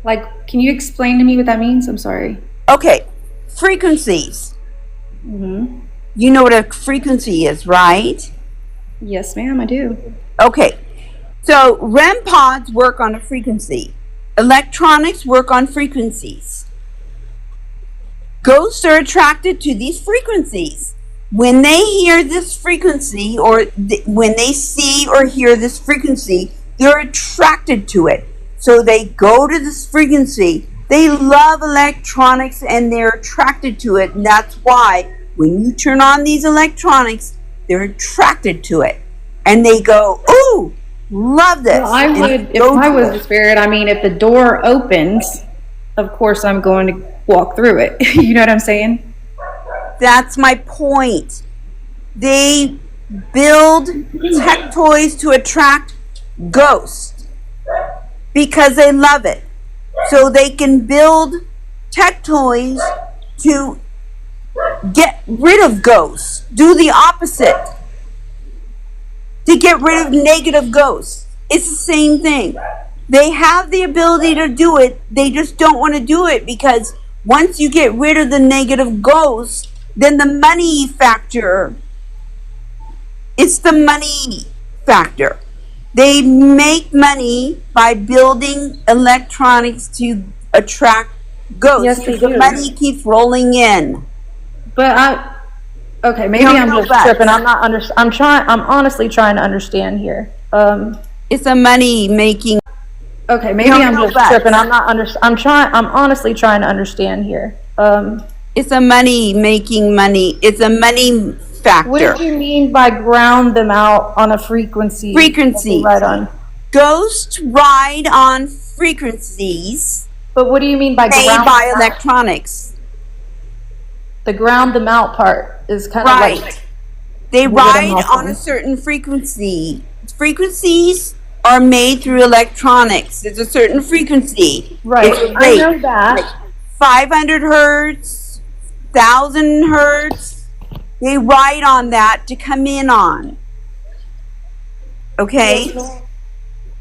Like, can you explain to me what that means? I'm sorry. Okay. Frequencies. Mm-hmm. You know what a frequency is, right? Yes, ma'am, I do. Okay. So REM pods work on a frequency. Electronics work on frequencies. Ghosts are attracted to these frequencies. When they hear this frequency, or when they see or hear this frequency, they're attracted to it. So they go to this frequency. They love electronics and they're attracted to it. And that's why when you turn on these electronics, they're attracted to it. And they go, ooh, love this. Well, I would, if I was a spirit, I mean, if the door opens, of course I'm going to walk through it. You know what I'm saying? That's my point. They build tech toys to attract ghosts because they love it. So they can build tech toys to get rid of ghosts. Do the opposite. To get rid of negative ghosts. It's the same thing. They have the ability to do it. They just don't want to do it because once you get rid of the negative ghosts, then the money factor, it's the money factor. They make money by building electronics to attract ghosts. Yes, they The do. money keeps rolling in. But okay, maybe I'm just tripping. I'm honestly trying to understand here. It's a money making. Okay, maybe I'm just tripping. I'm honestly trying to understand here. It's a money making money. It's a money factor. What did you mean by ground them out on a frequency? Frequencies. Right on. Ghosts ride on frequencies But what do you mean by made ground by them out? electronics. The ground them out part is kind of Right. like They Move it ride off on them. a certain frequency. Frequencies are made through electronics. There's a certain frequency. right. It's a I rate. know that. 500 hertz, 1,000 hertz. They ride on that to come in on. Okay?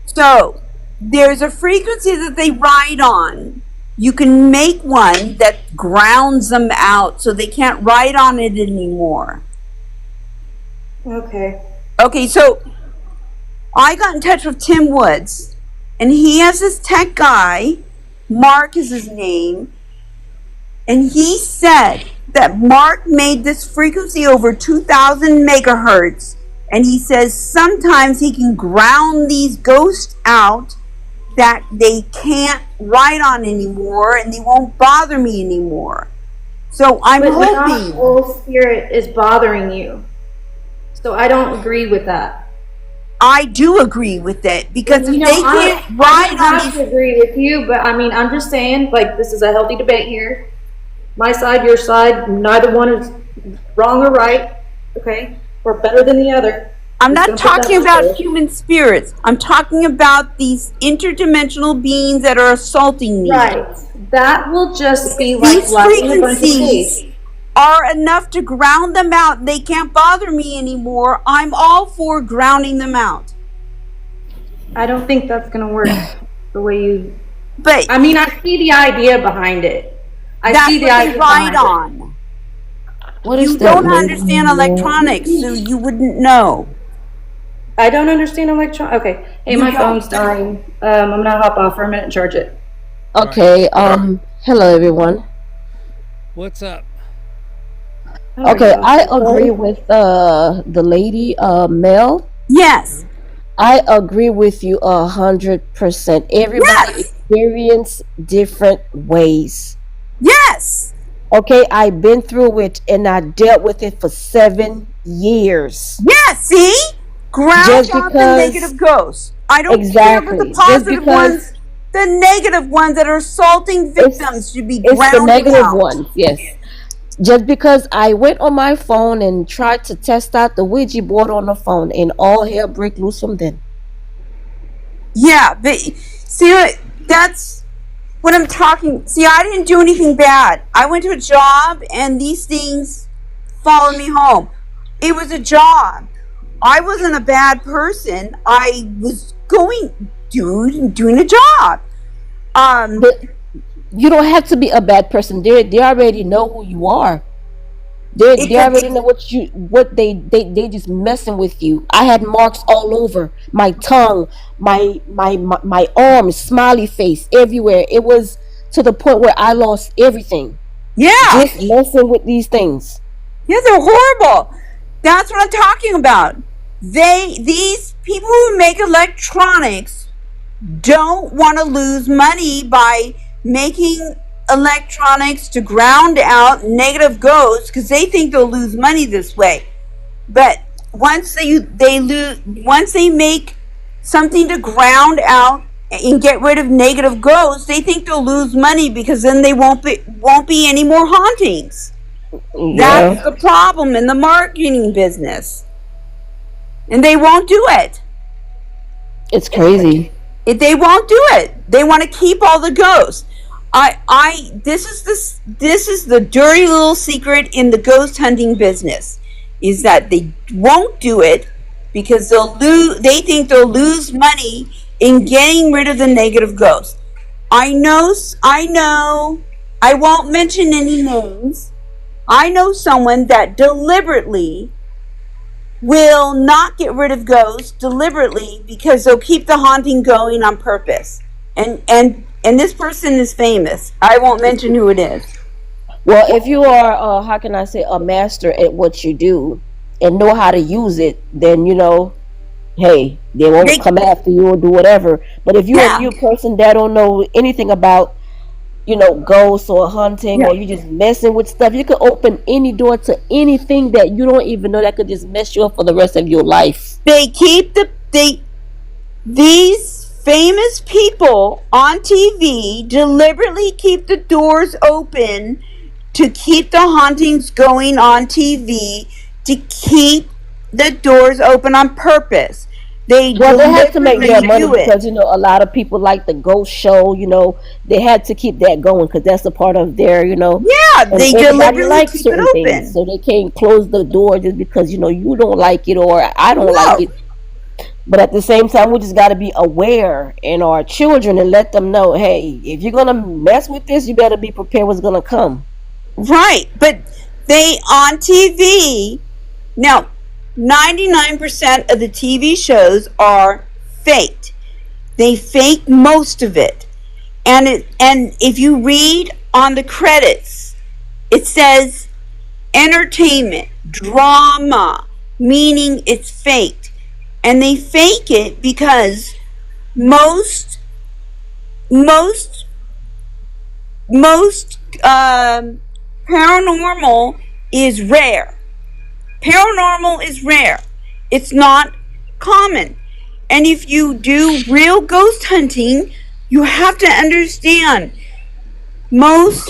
So, there's a frequency that they ride on. You can make one that grounds them out so they can't ride on it anymore. Okay. Okay, so I got in touch with Tim Woods, and he has this tech guy, Mark is his name, and he said that Mark made this frequency over 2,000 megahertz, and he says sometimes he can ground these ghosts out that they can't ride on anymore, and they won't bother me anymore. So I'm But not hoping. whole spirit is bothering you. So I don't agree with that. I do agree with it because You if know, they I can't ride don't on have these, to agree with you, but I mean, I'm just saying, like, this is a healthy debate here. My side, your side, neither one is wrong or right, okay? We're better than the other. I'm Just not gonna put that talking out about there. human spirits. I'm talking about these interdimensional beings that are assaulting me. Right. That will just be like These lighting a bunch of frequencies cake. are enough to ground them out. They can't bother me anymore. I'm all for grounding them out. I don't think that's gonna work the way you. But I mean, I see the idea behind it. I that's see the what they idea ride behind it. on. What is You that? don't understand electronics, so you wouldn't know. I don't understand electron. Okay. Hey, You my don't. phone's dying. I'm gonna hop off for a minute and charge it. Okay, hello everyone. What's up? Okay, I agree with the lady, Mel. Yes. I agree with you 100%. Everybody Yes. experience different ways. Yes. Okay, I've been through it and I dealt with it for 7 years. Yes, see? Ground Just out the because- negative ghosts. I don't care Exactly. about the Just positive because- ones. The negative ones that are assaulting victims should be It's grounded the negative out. ones, yes. Just because I went on my phone and tried to test out the Ouija board on the phone and all hell break loose from then. Yeah, but see, that's what I'm talking. See, I didn't do anything bad. I went to a job and these things followed me home. It was a job. I wasn't a bad person. I was doing a job. But you don't have to be a bad person. They already know who you are. They already know what they just messing with you. I had marks all over my tongue, my arms, smiley face everywhere. It was to the point where I lost everything. Yeah. just messing with these things. Yeah, they're horrible. That's what I'm talking about. These people who make electronics don't want to lose money by making electronics to ground out negative ghosts because they think they'll lose money this way. But once they make something to ground out and get rid of negative ghosts, they think they'll lose money because then they won't be any more hauntings. That's Yeah, the problem in the marketing business. And they won't do it. it's crazy. They won't do it. They want to keep all the ghosts. This is the dirty little secret in the ghost hunting business, is that they won't do it because they think they'll lose money in getting rid of the negative ghosts. I know, I won't mention any names. I know someone that deliberately will not get rid of ghosts deliberately because they'll keep the haunting going on purpose. And this person is famous. I won't mention who it is. Well, if you are, how can I say, a master at what you do and know how to use it, then hey, they They, won't come after you or do whatever. But if you're a yeah, new person that don't know anything about, ghosts or hunting, yeah. or you just messing with stuff, you can open any door to anything that you don't even know that could just mess you up for the rest of your life. They keep these famous people on TV deliberately keep the doors open to keep the hauntings going on TV, to keep the doors open on purpose. They Well, they had to make their deliberately money do it. because a lot of people like the ghost show. They had to keep that going because that's a part of their. Yeah, And they everybody deliberately likes keep it certain things, open. so they can't close the door just because you don't like it or I don't like No, it. But at the same time, we just got to be aware in our children and let them know, hey, if you're gonna mess with this, you better be prepared what's gonna come. right. But they on TV now, 99% of the TV shows are faked. They fake most of it. And if you read on the credits, it says entertainment, drama, meaning it's faked. And they fake it because most most most paranormal is rare. Paranormal is rare. It's not common. And if you do real ghost hunting, you have to understand most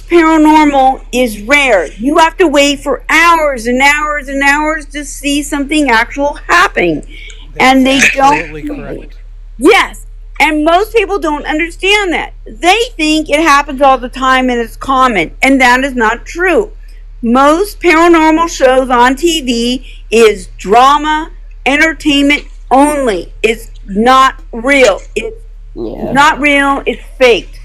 paranormal is rare. You have to wait for hours and hours and hours to see something actual happening. That's And they don't absolutely correct. Yes. And most people don't understand that. They think it happens all the time and it's common. And that is not true. Most paranormal shows on TV is drama, entertainment only. It's not real. It's Yeah, not real. It's faked.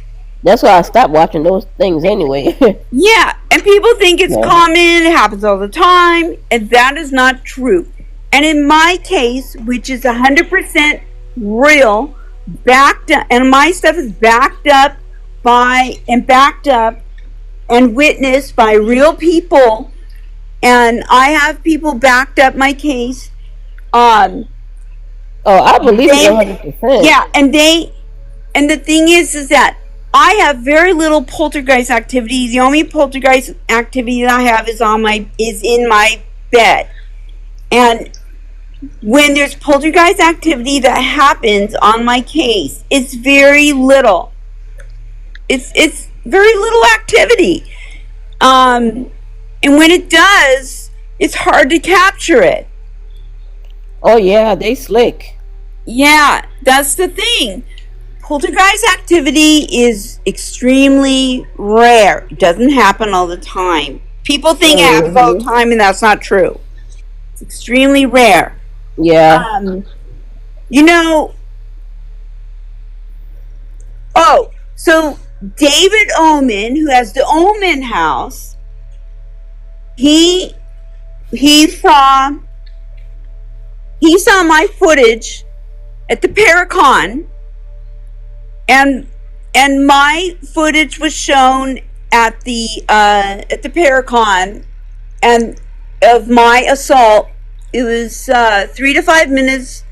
that's why I stopped watching those things anyway. Yeah. And people think it's Yeah. common. It happens all the time. And that is not true. And in my case, which is 100% real, backed up, and my stuff is backed up and witnessed by real people, and I have people backed up my case. Um, Oh, I believe it they, 100%. yeah, and the thing is that I have very little poltergeist activity. The only poltergeist activity that I have is in my bed, and when there's poltergeist activity that happens on my case, it's very little. It's very little activity. And when it does, it's hard to capture it. Oh yeah, they slick. Yeah, that's the thing. Poltergeist activity is extremely rare. It doesn't happen all the time. People think it happens all the Hmm. time, and that's not true. It's extremely rare. Yeah. Um, you know, oh, so David Omen, who has the Omen House, he he saw he saw my footage at the Paracon, and my footage was shown at the Paracon, and of my assault. It was 3 to 5 minutes.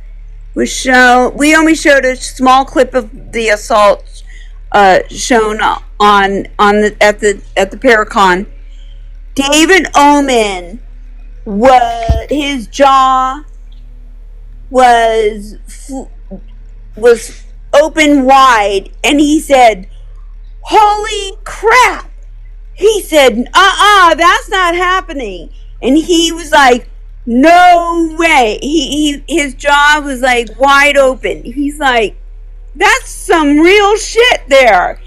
We only showed a small clip of the assault shown at the Paracon. David Oman, his jaw was open wide, and he said, "Holy crap!" He said, that's not happening." And he was like, "No way." His jaw was like wide open. He's like, "That's some real shit there."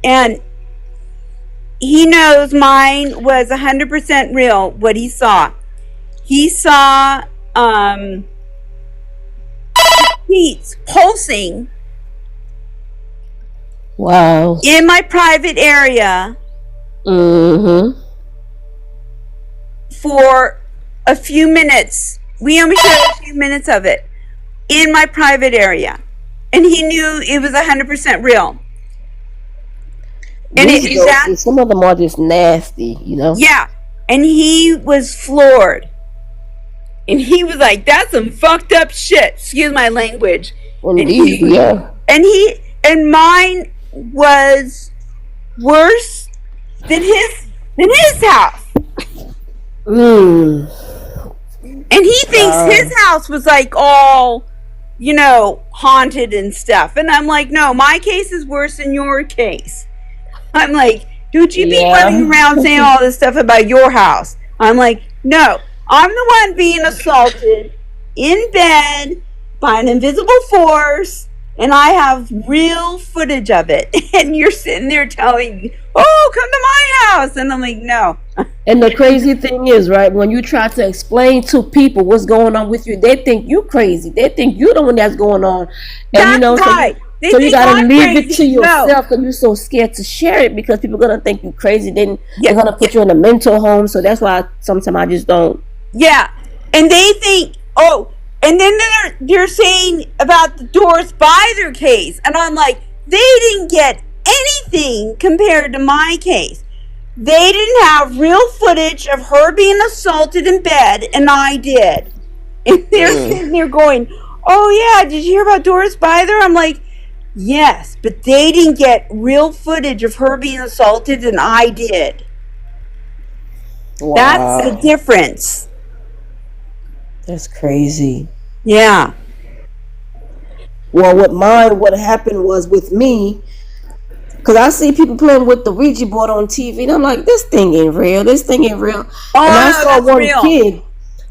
And he knows mine was 100% real, what he saw. He saw heats pulsing Wow. in my private area Mm-hmm. for a few minutes. We only showed a few minutes of it in my private area. And he knew it was 100% real. And Some of them are just nasty, you know. yeah. And he was floored. And he was like, "That's some fucked up shit." Excuse my language. Indeed, yeah. And mine was worse than his house. Mm. And he thinks his house was like all, haunted and stuff. And I'm like, "No, my case is worse than your case." I'm like, "Don't you be running around saying all this stuff about your house." I'm like, "No, I'm the one being assaulted in bed by an invisible force, and I have real footage of it." And you're sitting there telling me, "Oh, come to my house." And I'm like, "No." And the crazy thing is, right, when you try to explain to people what's going on with you, they think you crazy. They think you're the one that's going on. And That's right. So you gotta I'm leave it crazy. to No. yourself because you're so scared to share it because people are gonna think you crazy. Then Yeah. they're gonna put you in a mental home. So that's why sometimes I just don't. Yeah, and they think, and then they're saying about the Doris Byther case, and I'm like, they didn't get anything compared to my case. They didn't have real footage of her being assaulted in bed, and I did. And they're sitting there going, "Oh yeah, did you hear about Doris Byther?" I'm like, "Yes, but they didn't get real footage of her being assaulted, and I did." Wow. That's the difference. That's crazy. Yeah. Well, what happened was with me, because I see people playing with the Ouija board on TV, and I'm like, this thing ain't real. This thing ain't real. Oh, and I no, saw that's one real. kid.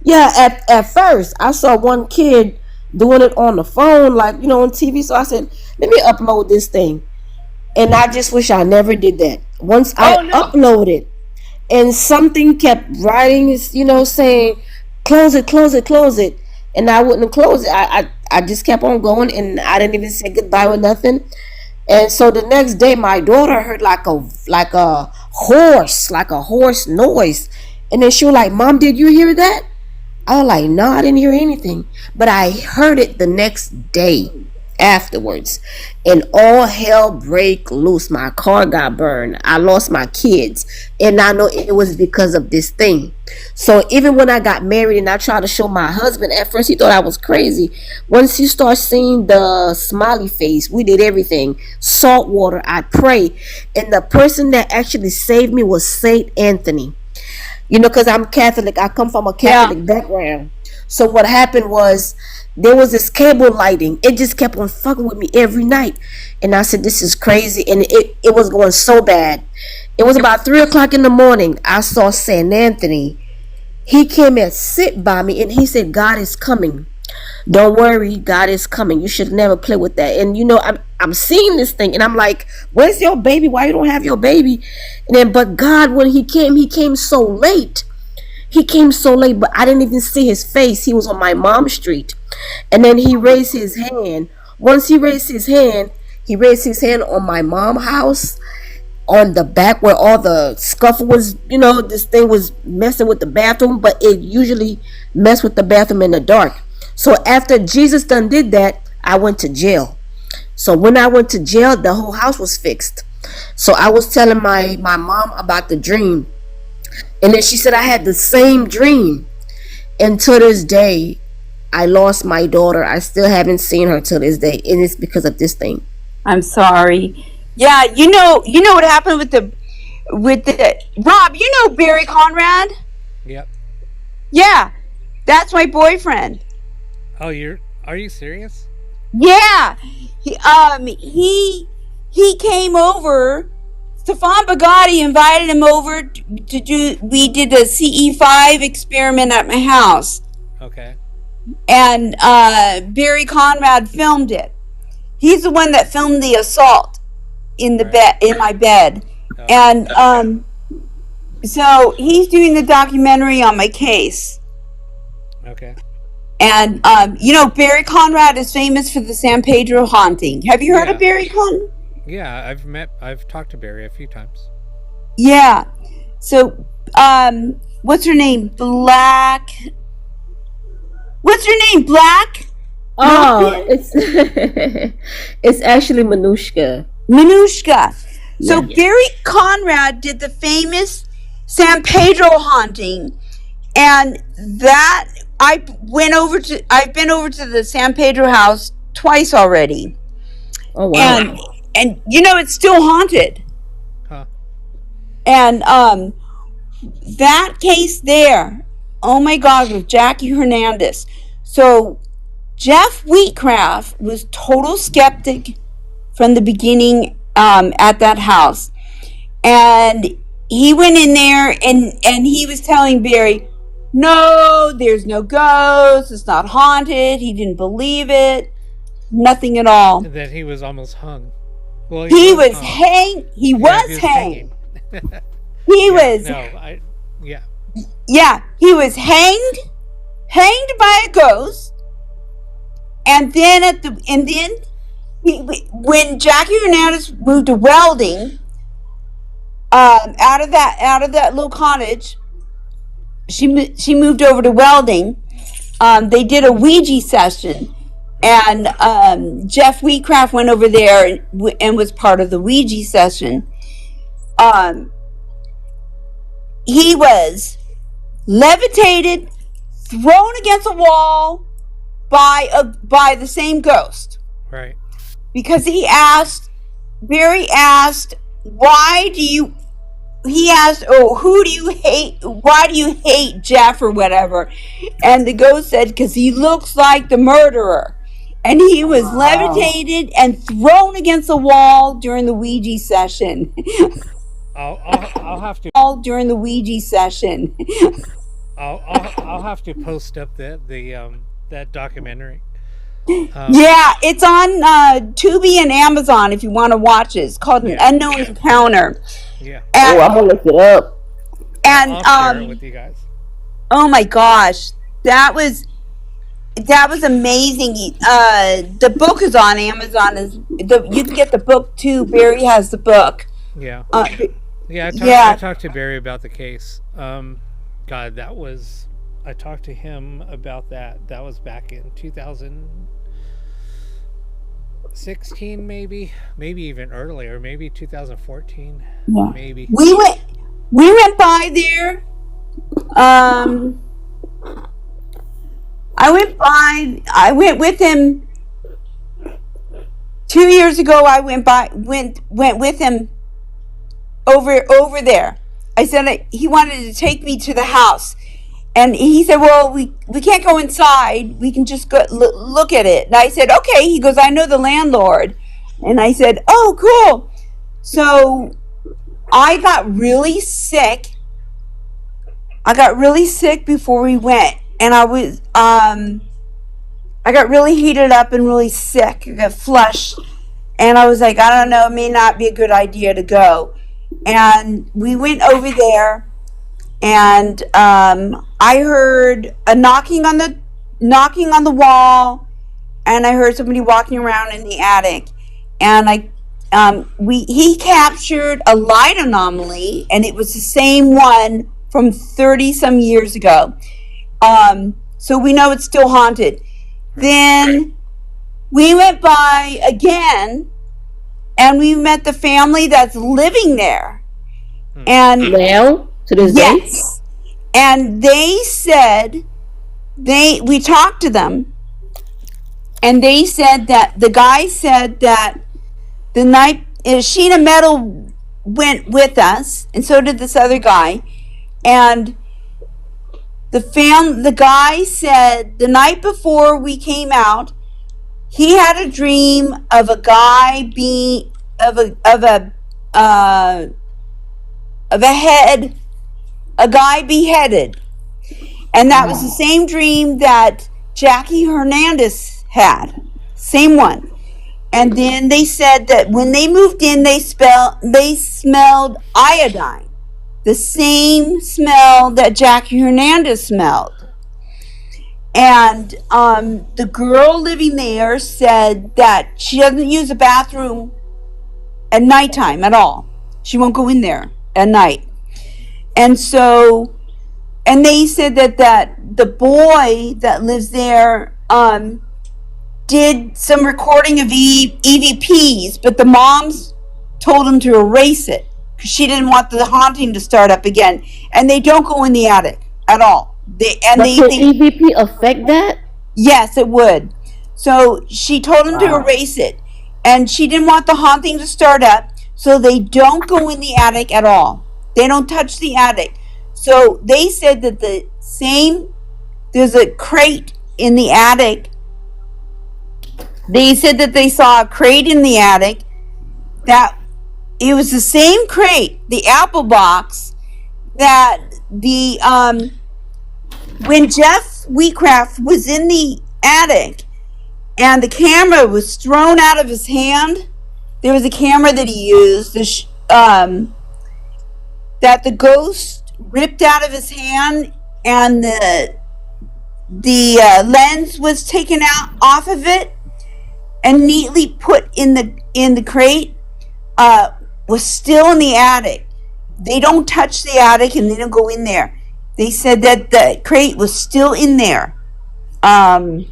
Yeah, at first, I saw one kid doing it on the phone, like, on TV. So I said, let me upload this thing. And I just wish I never did that. Once I uploaded, and something kept writing, saying, close it, close it, close it. And I wouldn't close it. I just kept on going, and I didn't even say goodbye or nothing. And so the next day, my daughter heard like a horse noise, and then she was like, "Mom, did you hear that?" I was like, "No, I didn't hear anything," but I heard it the next day afterwards, and all hell break loose. My car got burned. I lost my kids, and I know it was because of this thing. So even when I got married and I tried to show my husband, at first he thought I was crazy. Once you start seeing the smiley face, we did everything. Salt water, I pray. And the person that actually saved me was Saint Anthony. Because I'm Catholic. I come from a Catholic background. So what happened was, there was this cable lighting. It just kept on fucking with me every night. And I said, this is crazy. And it was going so bad. It was about 3 o'clock in the morning. I saw Saint Anthony. He came and sit by me, and he said, "God is coming. Don't worry, God is coming. You should never play with that." And I'm seeing this thing, and I'm like, "Where's your baby? Why you don't have your baby?" And then, but God, when he came so late. He came so late, but I didn't even see his face. He was on my mom's street. And then he raised his hand. Once he raised his hand on my mom's house, on the back where all the scuffle was, this thing was messing with the bathroom, but it usually messed with the bathroom in the dark. So after Jesus done did that, I went to jail. So when I went to jail, the whole house was fixed. So I was telling my mom about the dream, and then she said I had the same dream. And to this day, I lost my daughter. I still haven't seen her till this day, and it's because of this thing. I'm sorry. Yeah, you know what happened with the Rob. You know Barry Conrad? Yep. Yeah, that's my boyfriend. Oh, are you serious? Yeah, he came over. Stefan Bugatti invited him over to do. We did a CE5 experiment at my house, Okay. and Barry Conrad filmed it. He's the one that filmed the assault in the bed, in my bed, Oh. and so he's doing the documentary on my case. Okay. And Barry Conrad is famous for the San Pedro haunting. Have you heard Yeah. of Barry Conrad? Yeah, I've talked to Barry a few times. Yeah. So, what's her name? Black. What's her name? Black? Oh, it's it's actually Manushka. Manushka. So Yeah. Barry Conrad did the famous San Pedro haunting, and that I've been over to the San Pedro house twice already, Oh wow. and it's still haunted. Huh. And that case there, oh my God, with Jackie Hernandez. So Jeff Wheatcraft was total skeptic from the beginning at that house, and he went in there and he was telling Barry, no, there's no ghost, it's not haunted. He didn't believe it, nothing at all. That he was almost hung. Well, He was hung. hanged. He Yeah, was hanged. He Yeah, was. No, yeah. Yeah, he was hanged by a ghost, and then when Jackie Hernandez moved to Welding, out of that little cottage, she moved over to Welding. They did a Ouija session, and Jeff Wheatcraft went over there and was part of the Ouija session. He was levitated, thrown against a wall by the same ghost, Right. because Barry asked, who do you hate, why do you hate Jeff or whatever, and the ghost said, because he looks like the murderer, and he was levitated and thrown against the wall during the Ouija session. I'll have to All during the Ouija session. I'll have to post up that documentary. Yeah, it's on Tubi and Amazon if you want to watch it. It's called An Unknown Encounter. Yeah. Oh, I'm And, gonna look it up. and I'll share it with you guys. oh my gosh, that was amazing. The book is on Amazon. You can get the book too. Barry has the book. Yeah. Uh, Yeah, yeah. I talked to Barry about the case. God, I talked to him about that. That was back in 2016, maybe even earlier, maybe 2014, Yeah. maybe. we went by there. I went with him 2 years ago. I went with him over there. I said he wanted to take me to the house, and he said, well, we can't go inside, we can just go look at it. And I said, okay. He goes, I know the landlord. And I said, oh, cool. So I got really sick before we went, and I got really heated up and really sick. I got flushed, and I was like, I don't know, it may not be a good idea to go. And we went over there, and I heard a knocking on the wall, and I heard somebody walking around in the attic, and he captured a light anomaly, and it was the same one from 30 some years ago. So we know it's still haunted. Then we went by again, and we met the family that's living there. And Now, to this day, yes, and they said we talked to them, and they said that the guy said that the night Sheena Metal went with us, and so did this other guy, and the guy said the night before we came out, he had a dream of a guy being of a guy beheaded, and that was the same dream that Jackie Hernandez had, same one. And then they said that when they moved in, they smelled iodine, the same smell that Jackie Hernandez smelled. And the girl living there said that she doesn't use the bathroom at nighttime at all. She won't go in there at night. And so, and they said that the boy that lives there did some recording of EVPs, but the moms told him to erase it because she didn't want the haunting to start up again. And they don't go in the attic at all. Could EVP affect that? Yes, it would. So she told him to erase it, and she didn't want the haunting to start up, so they don't go in the attic at all. They don't touch the attic. So they said that there's a crate in the attic. They said that they saw a crate in the attic, that it was the same crate, the apple box, that when Jeff Wheatcraft was in the attic and the camera was thrown out of his hand, there was a camera that he used that the ghost ripped out of his hand, and the lens was taken off of it and neatly put in the crate, was still in the attic. They don't touch the attic and they don't go in there. They said that the crate was still in there. And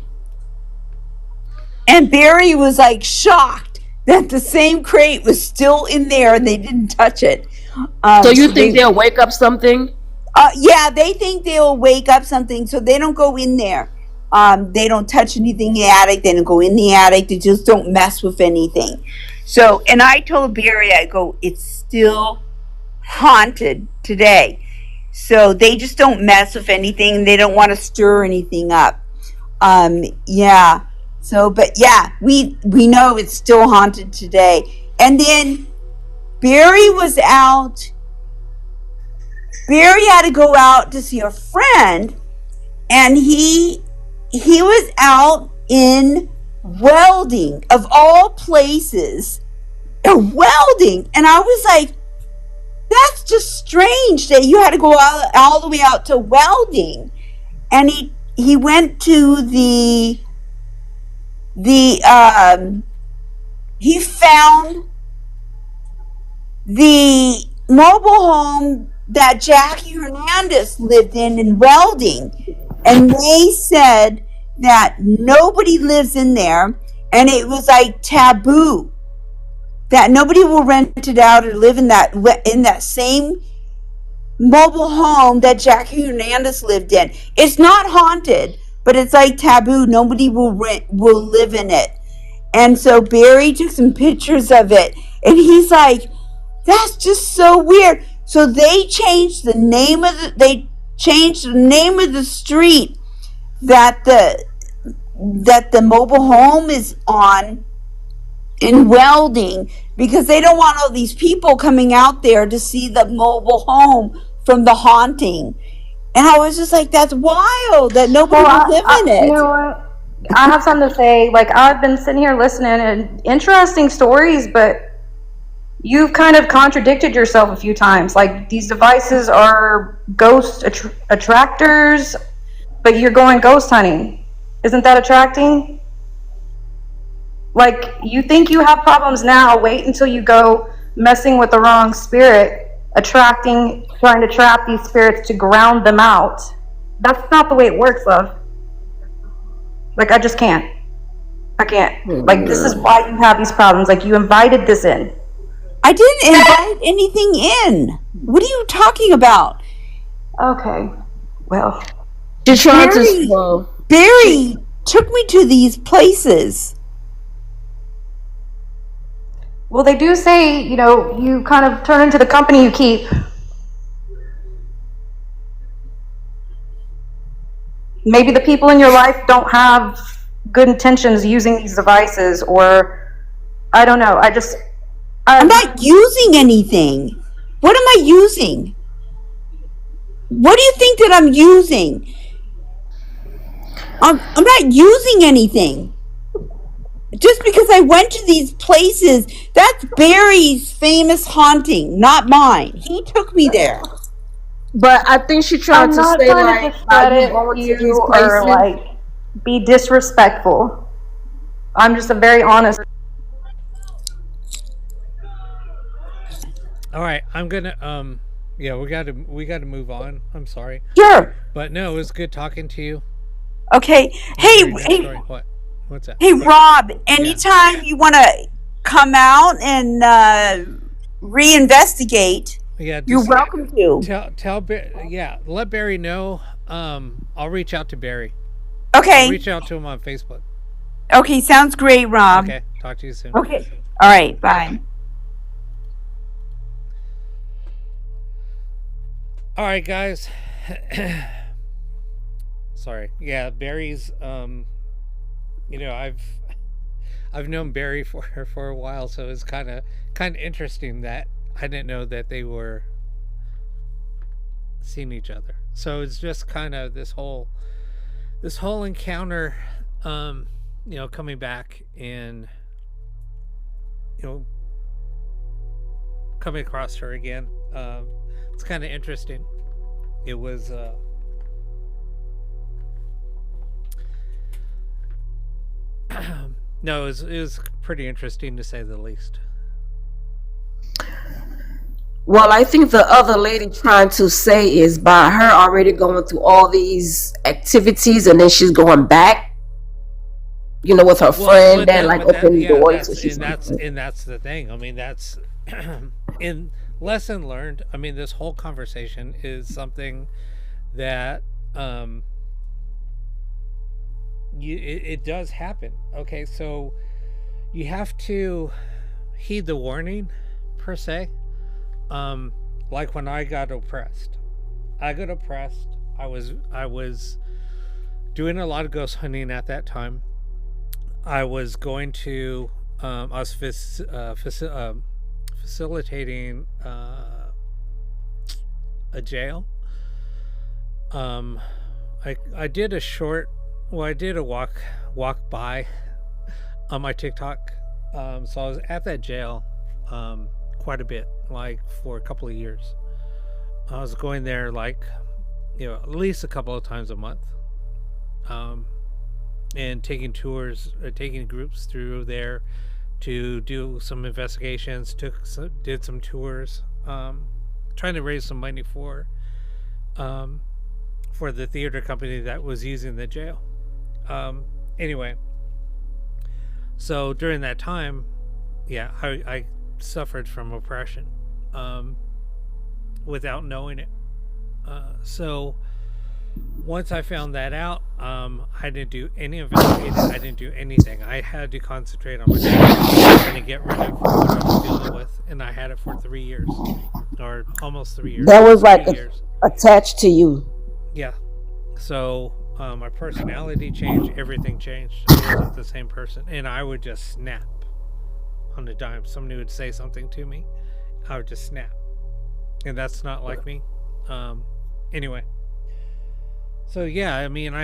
Barry was like shocked that the same crate was still in there and they didn't touch it. So you think they'll wake up something? Yeah, they think they'll wake up something, so they don't go in there. They don't touch anything in the attic. They don't go in the attic. They just don't mess with anything. So, and I told Barry, I go, it's still haunted today. So they just don't mess with anything. They don't want to stir anything up. Yeah. So, but yeah, we know it's still haunted today. And then Barry was out. Barry had to go out to see a friend, and he was out in Welding, of all places, Welding. And I was like, that's just strange that you had to go all the way out to Welding. And he went to he found the mobile home that Jackie Hernandez lived in Welding, and they said that nobody lives in there, and it was like taboo that nobody will rent it out or live in that same mobile home that Jackie Hernandez lived in. It's not haunted, but it's like taboo. Nobody will live in it. And so Barry took some pictures of it, and he's like, that's just so weird. So they changed the name of the street that the mobile home is on in Welding, because they don't want all these people coming out there to see the mobile home from the haunting. And I was just like, that's wild that nobody will live in it. You know what? I have something to say. Like, I've been sitting here listening, and interesting stories, but you've kind of contradicted yourself a few times. Like, these devices are ghost attractors, but you're going ghost hunting. Isn't that attracting? Like, you think you have problems now, wait until you go messing with the wrong spirit, trying to trap these spirits to ground them out. That's not the way it works, love. Like, I just can't. I can't. Like, this is why you have these problems. Like, you invited this in. I didn't invite anything in. What are you talking about? Okay. Well, She's trying Barry, to. Barry took me to these places. well, they do say, you know, you kind of turn into the company you keep. Maybe the people in your life don't have good intentions using these devices, or I don't know. I'm not using anything. What am I using? What do you think that I'm using? I'm not using anything. Just because I went to these places, that's Barry's famous haunting, not mine. He took me there. But I think she's trying I'm to not say trying like, to are you discredit going to these you or places? like be disrespectful. I'm just a very honest. All right, I'm gonna yeah, we gotta move on. I'm sorry, Sure. but no, it was good talking to you. Okay. Hey, Very nice hey, story. What? What's that? hey, Rob. Anytime you want to come out and reinvestigate, Yeah, you're just welcome to. yeah, let Barry know. I'll reach out to Barry. Okay. Reach out to him on Facebook. Okay. Sounds great, Rob. Okay, talk to you soon. Okay. All right. Bye. All right, guys. Sorry. Yeah, Barry's. You know, I've known Barry for a while, so it's kind of interesting that I didn't know that they were seeing each other. So it's just kind of this whole encounter, you know, coming back and you know coming across her again. It's kind of interesting. It was no, it was pretty interesting to say the least. Well, I think the other lady trying to say is by her already going through all these activities and then she's going back, you know, with her friend and like opening doors. So she's and that's the thing. I mean, that's in lesson learned. I mean, this whole conversation is something that it does happen. Okay, so you have to heed the warning, per se. Like when I got oppressed. I was doing a lot of ghost hunting at that time. I was going to I was facilitating a jail. I did a short. Well, I did a walk by on my TikTok. So I was at that jail quite a bit, like for a couple of years. I was going there like, you know, at least a couple of times a month, and taking tours, taking groups through there to do some investigations. Did some tours, trying to raise some money for the theater company that was using the jail. Anyway, so during that time, yeah, I suffered from oppression without knowing it. So once I found that out, I didn't do any investigating. I didn't do anything. I had to concentrate on myself and to get rid of what I was dealing with, and I had it for 3 years, or almost 3 years. that was like 3 years. attached to you. Yeah. So my personality changed. Everything changed. I wasn't the same person, and I would just snap on a dime. Somebody would say something to me, I would just snap, and that's not like me. Anyway, so yeah, I mean,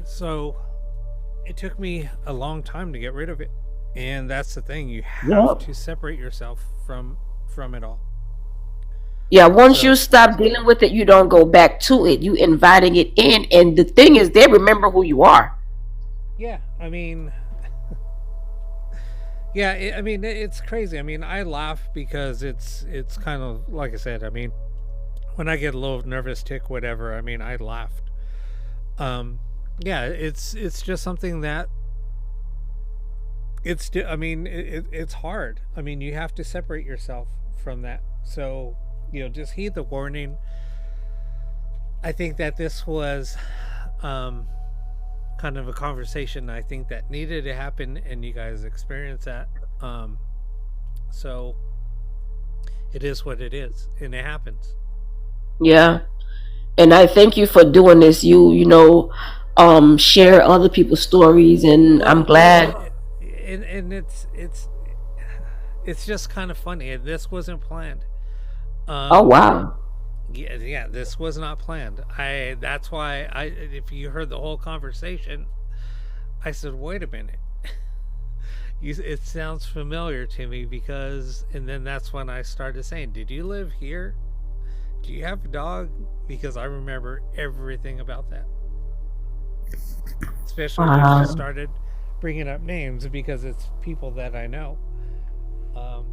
so it took me a long time to get rid of it, and that's the thing. You have to separate yourself from it all. Yeah, once you stop dealing with it, you don't go back to it. You inviting it in, and the thing is, they remember who you are. Yeah, I mean, yeah, I mean, it's crazy. I mean, I laugh because it's kind of like I said. I mean, when I get a little nervous tick, whatever. I mean, I laughed. Yeah, it's just something that I mean, it's hard. I mean, you have to separate yourself from that. So, just heed the warning. I think that this was um, kind of a conversation I think that needed to happen, and you guys experienced that. Um, so it is what it is, and it happens. Yeah. And I thank you for doing this. Share other people's stories, and I'm glad. And it's just kind of funny. This wasn't planned. Oh Um, wow. yeah, this was not planned. That's why if you heard the whole conversation, I said, wait a minute. It sounds familiar to me because, and then that's when I started saying, did you live here? Do you have a dog? Because I remember everything about that, especially when she Wow. started bringing up names because it's people that I know. Um,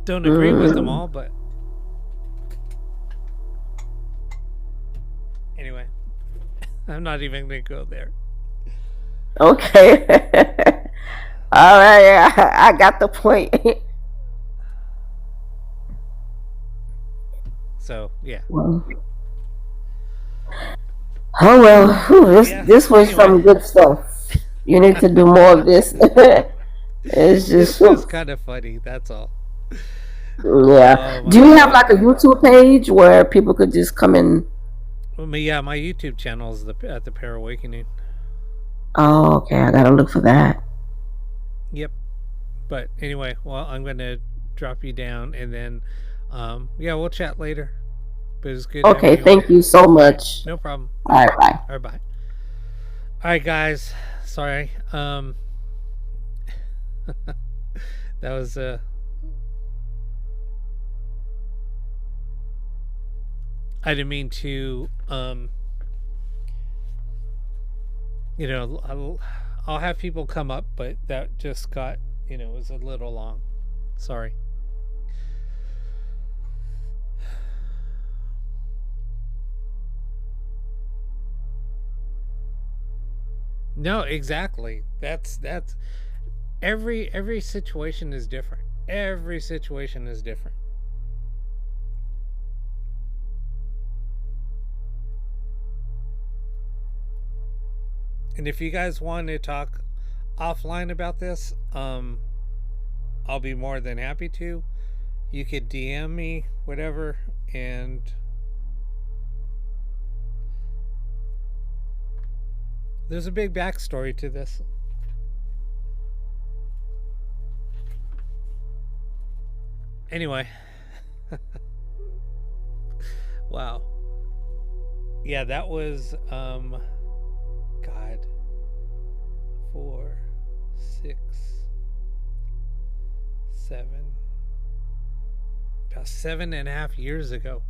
don't agree with them Mm, all, but anyway, I'm not even going to go there. okay. All right. I got the point. So, yeah. Well, oh well. Whew, this Yeah, this was anyway, some good stuff. You need to do more of this. It's just it's just whew. kind of funny. That's all. Yeah. Oh Do my you have God. like a YouTube page where people could just come in? Yeah, my YouTube channel is at the Pair Awakening. Oh, okay. I gotta look for that. Yep. But anyway, well, I'm going to drop you down and then, yeah, we'll chat later. But it was good having Okay. you on. Thank you so much. No problem. All right. Bye. All right, bye. All right, guys. Sorry. That was I didn't mean to. I'll have people come up, but that just got was a little long. Sorry. No, exactly. That's every situation is different. Every situation is different. And if you guys want to talk offline about this, I'll be more than happy to. You could DM me, whatever, and there's a big backstory to this. Anyway, wow. Yeah, that was God, 4, 6, 7, about 7.5 years ago.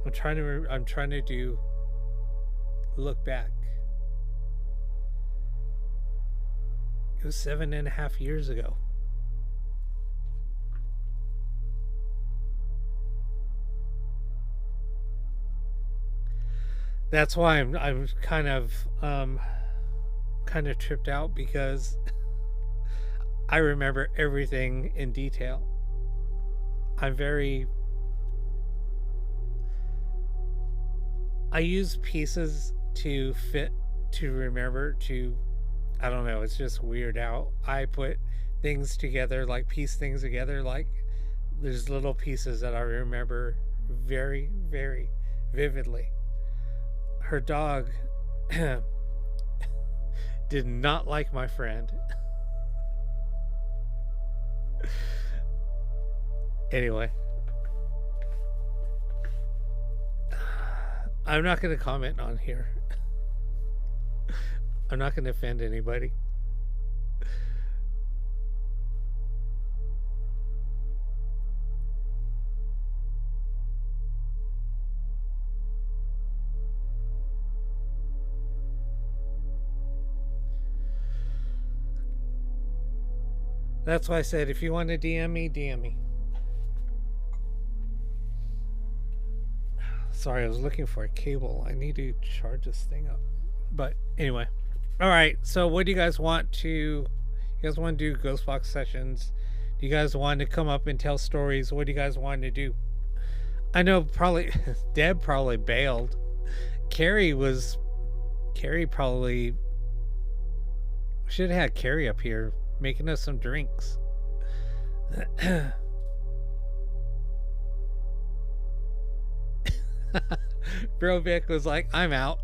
I'm trying to do look back. It was 7.5 years ago. That's why I'm kind of tripped out because I remember everything in detail. I'm very I use pieces to fit to remember to I don't know, it's just weird how I put things together, like piece things together, like there's little pieces that I remember very, very vividly. Her dog did not like my friend. Anyway, I'm not going to comment on here. I'm not going to offend anybody. That's why I said if you want to DM me, DM me. Sorry, I was looking for a cable. I need to charge this thing up. But anyway, all right. So, what do you guys want to? You guys want to do Ghost Box sessions? Do you guys want to come up and tell stories? What do you guys want to do? I know probably Deb probably bailed. Carrie probably should have had Carrie up here making us some drinks. Bro Vic was like, I'm out.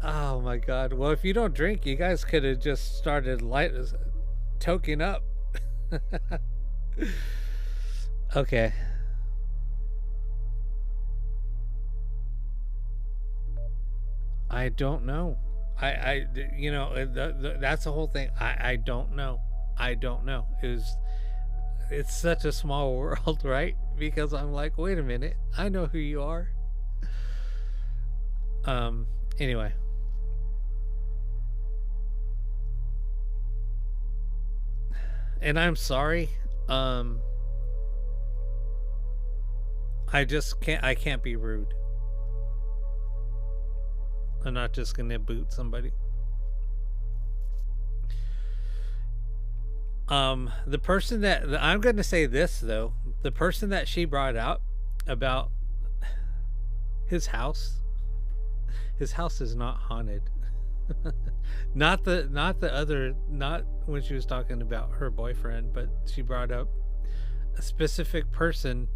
Oh my god. Well, if you don't drink, you guys could have just started toking up. Okay. I don't know. You know, that's the whole thing. I don't know. I don't know. It's such a small world, right? Because I'm like, wait a minute, I know who you are. Anyway. And I'm sorry. I just can't be rude. I'm not just gonna boot somebody. The person that I'm gonna say this though, the person that she brought up about his house is not haunted. not when she was talking about her boyfriend, but she brought up a specific person.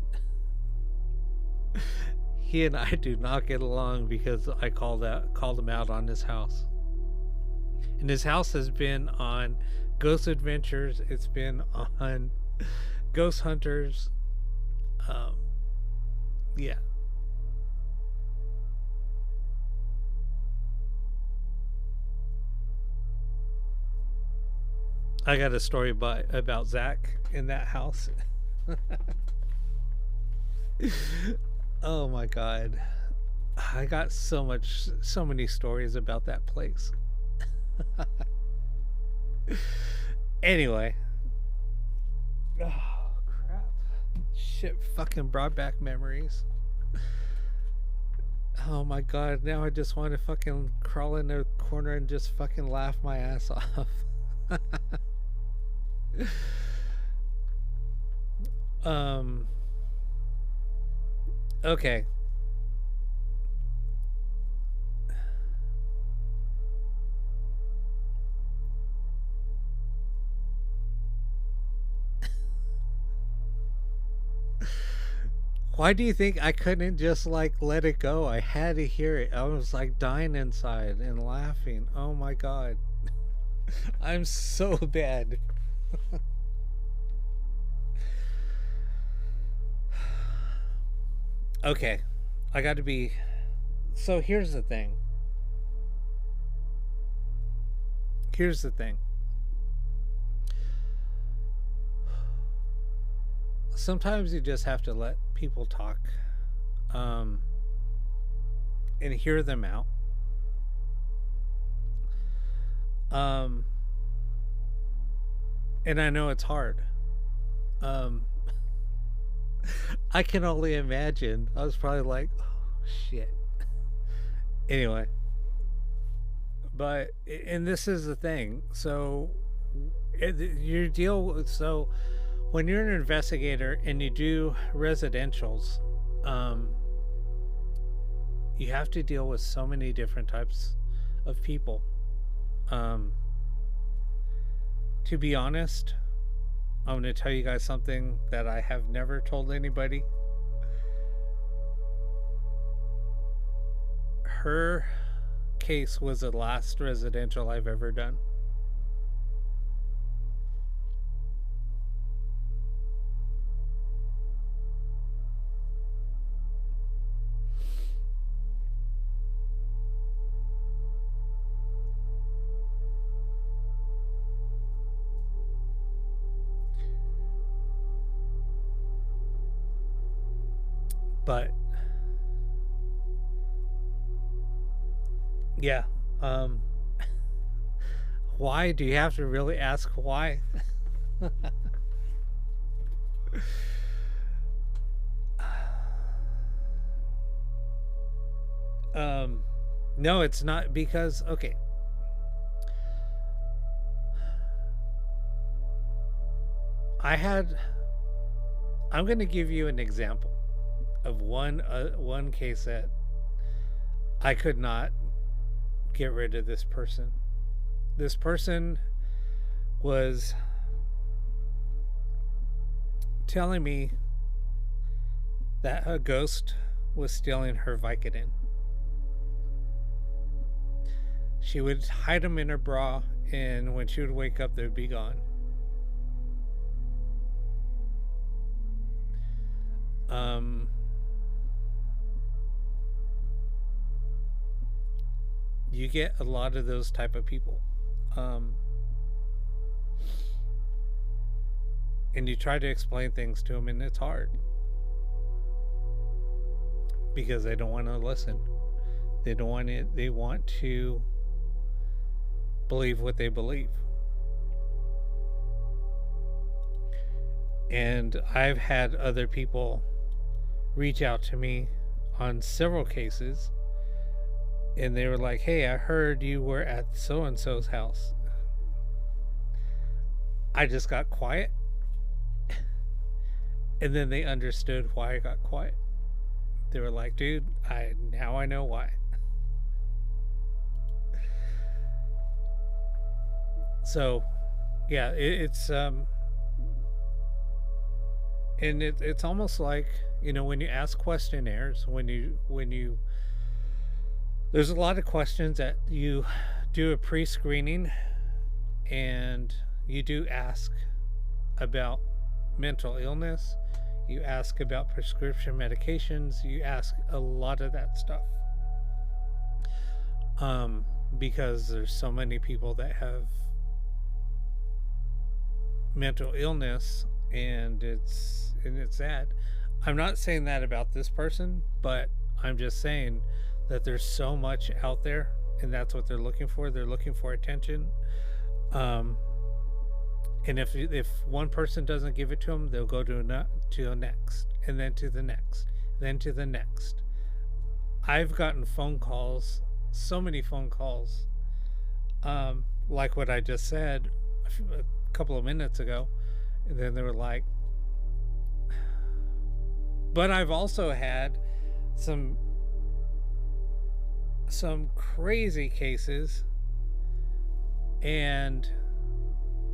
He and I do not get along because I called him out on his house. And his house has been on Ghost Adventures. It's been on Ghost Hunters. Yeah. I got a story about Zach in that house. Oh my god. I got so many stories about that place. Anyway. Oh crap. Shit fucking brought back memories. Oh my god, now I just want to fucking crawl in a corner and just fucking laugh my ass off. Okay. Why do you think I couldn't just like let it go? I had to hear it. I was like dying inside and laughing. Oh my god. I'm so bad. Okay. I got to be. So here's the thing. Sometimes you just have to let people talk and hear them out. And I know it's hard. I can only imagine. I was probably like, oh shit. Anyway. And this is the thing. So so when you're an investigator and you do residentials, you have to deal with so many different types of people. To be honest, I'm going to tell you guys something that I have never told anybody. Her case was the last residential I've ever done. But yeah, why do you have to really ask why? No, it's not because, okay. I'm going to give you an example of one case that I could not get rid of this person. This person was telling me that a ghost was stealing her Vicodin. She would hide them in her bra, and when she would wake up, they'd be gone. You get a lot of those type of people. And you try to explain things to them, and it's hard because they don't want to listen. They don't want it. They want to believe what they believe. And I've had other people reach out to me on several cases, and they were like, "Hey, I heard you were at so and so's house." I just got quiet, and then they understood why I got quiet. They were like, "Dude, now I know why." So, yeah, it's and it's almost like, when you ask questionnaires, when you there's a lot of questions that you do a pre-screening, and you do ask about mental illness, you ask about prescription medications, you ask a lot of that stuff, because there's so many people that have mental illness, and it's sad. I'm not saying that about this person, but I'm just saying that there's so much out there, and that's what they're looking for. They're looking for attention. And if one person doesn't give it to them, they'll go to the next, and then to the next, then to the next. I've gotten phone calls, so many phone calls, like what I just said a couple of minutes ago, and then they were like, but I've also had some crazy cases, and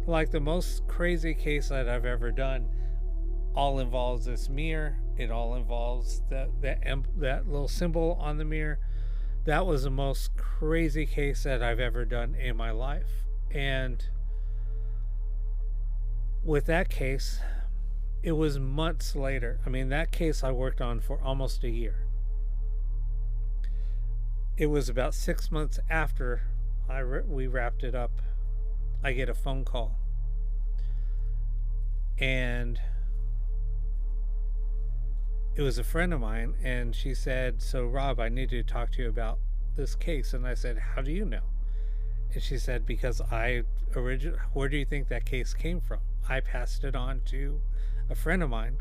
like the most crazy case that I've ever done all involves this mirror. It all involves that little symbol on the mirror. That was the most crazy case that I've ever done in my life. And with that case, it was months later. I mean, that case I worked on for almost a year. It was about 6 months after we wrapped it up, I get a phone call. And it was a friend of mine, and she said, "So Rob, I need to talk to you about this case." And I said, "How do you know?" And she said, "Because where do you think that case came from? I passed it on to a friend of mine."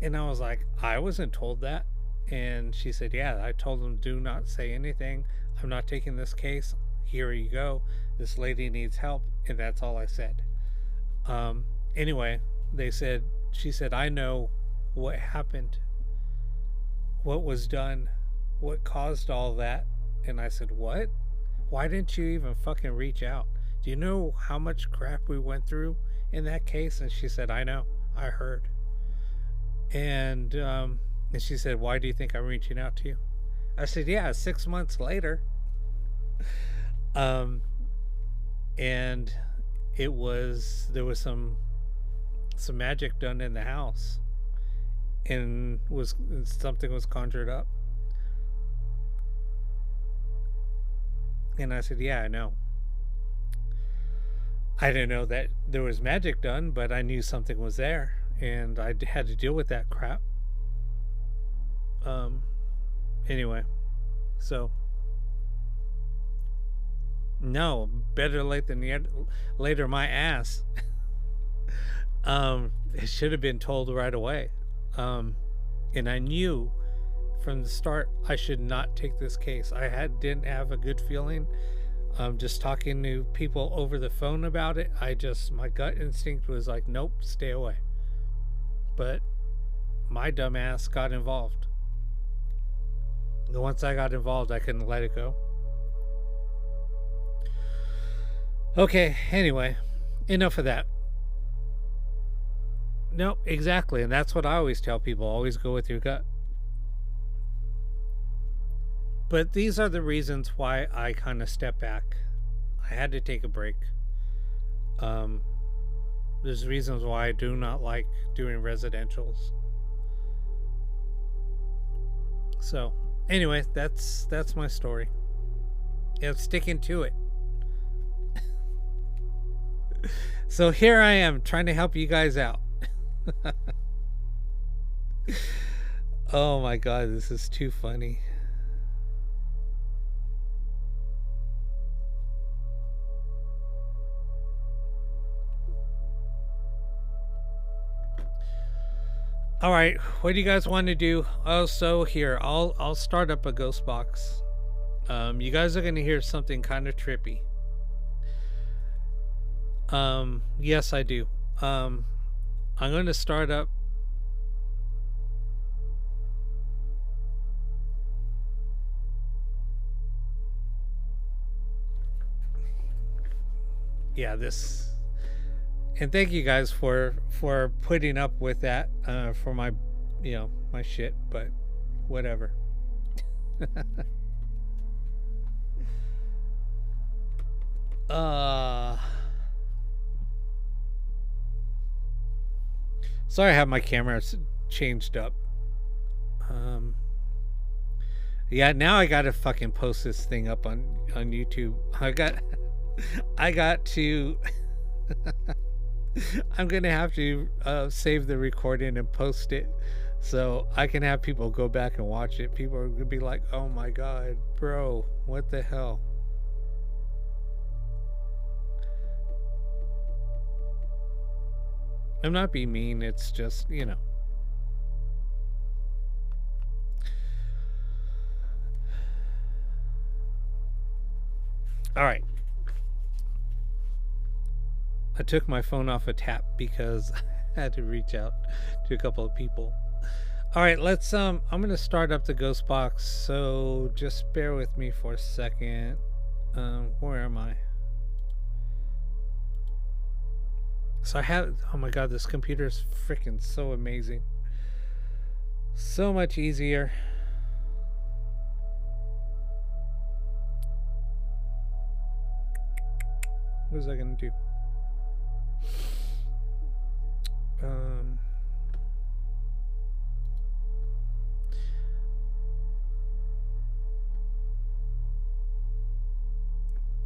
And I was like, "I wasn't told that." And she said, "Yeah, I told them, do not say anything. I'm not taking this case. Here you go. This lady needs help." And that's all I said. Anyway, she said, "I know what happened, what was done, what caused all that." And I said, "What? Why didn't you even fucking reach out? Do you know how much crap we went through in that case?" And she said, "I know. I heard." And she said, "Why do you think I'm reaching out to you?" I said, "Yeah, 6 months later." And there was some magic done in the house, and something was conjured up. And I said, "Yeah, I know. I didn't know that there was magic done, but I knew something was there, and I had to deal with that crap." Um, anyway, so no, better late than later. My ass. It should have been told right away. And I knew from the start I should not take this case. Didn't have a good feeling. Just talking to people over the phone about it, my gut instinct was like, nope, stay away. But my dumb ass got involved. And once I got involved, I couldn't let it go. Okay, anyway, enough of that. No, exactly. And that's what I always tell people. Always go with your gut. But these are the reasons why I kind of step back. I had to take a break. There's reasons why I do not like doing residentials. So, anyway, that's my story. I'm sticking to it. So here I am trying to help you guys out. Oh my god, this is too funny. All right, what do you guys want to do? Oh, so here, I'll start up a ghost box. You guys are gonna hear something kind of trippy. Yes, I do. I'm going to start up. Yeah, this. And thank you guys for putting up with that for my, my shit, but whatever. Sorry I have my camera changed up. Yeah, now I gotta fucking post this thing up on YouTube. I got to I'm gonna have to save the recording and post it so I can have people go back and watch it. People are gonna be like, oh my god, bro, what the hell? I'm not being mean, it's just, Alright. I took my phone off a tap because I had to reach out to a couple of people. Alright, let's I'm gonna start up the ghost box, so just bear with me for a second. Where am I? So I have, oh my god, this computer is freaking so amazing. So much easier. What is that gonna do?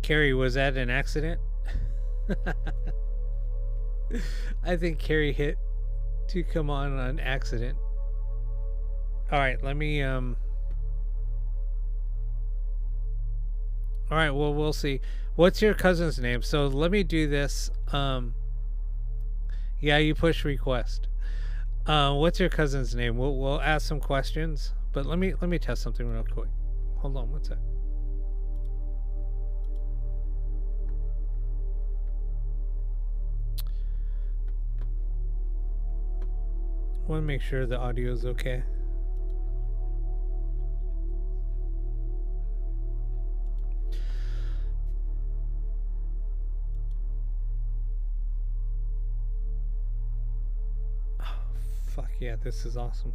Carrie, was that an accident? I think Carrie hit to come on accident. Alright, let me alright, well, we'll see. What's your cousin's name? So let me do this. Yeah, you push request. What's your cousin's name? We'll ask some questions, but let me test something real quick. Hold on, what's that? I want to make sure the audio is okay. Oh, fuck yeah, this is awesome.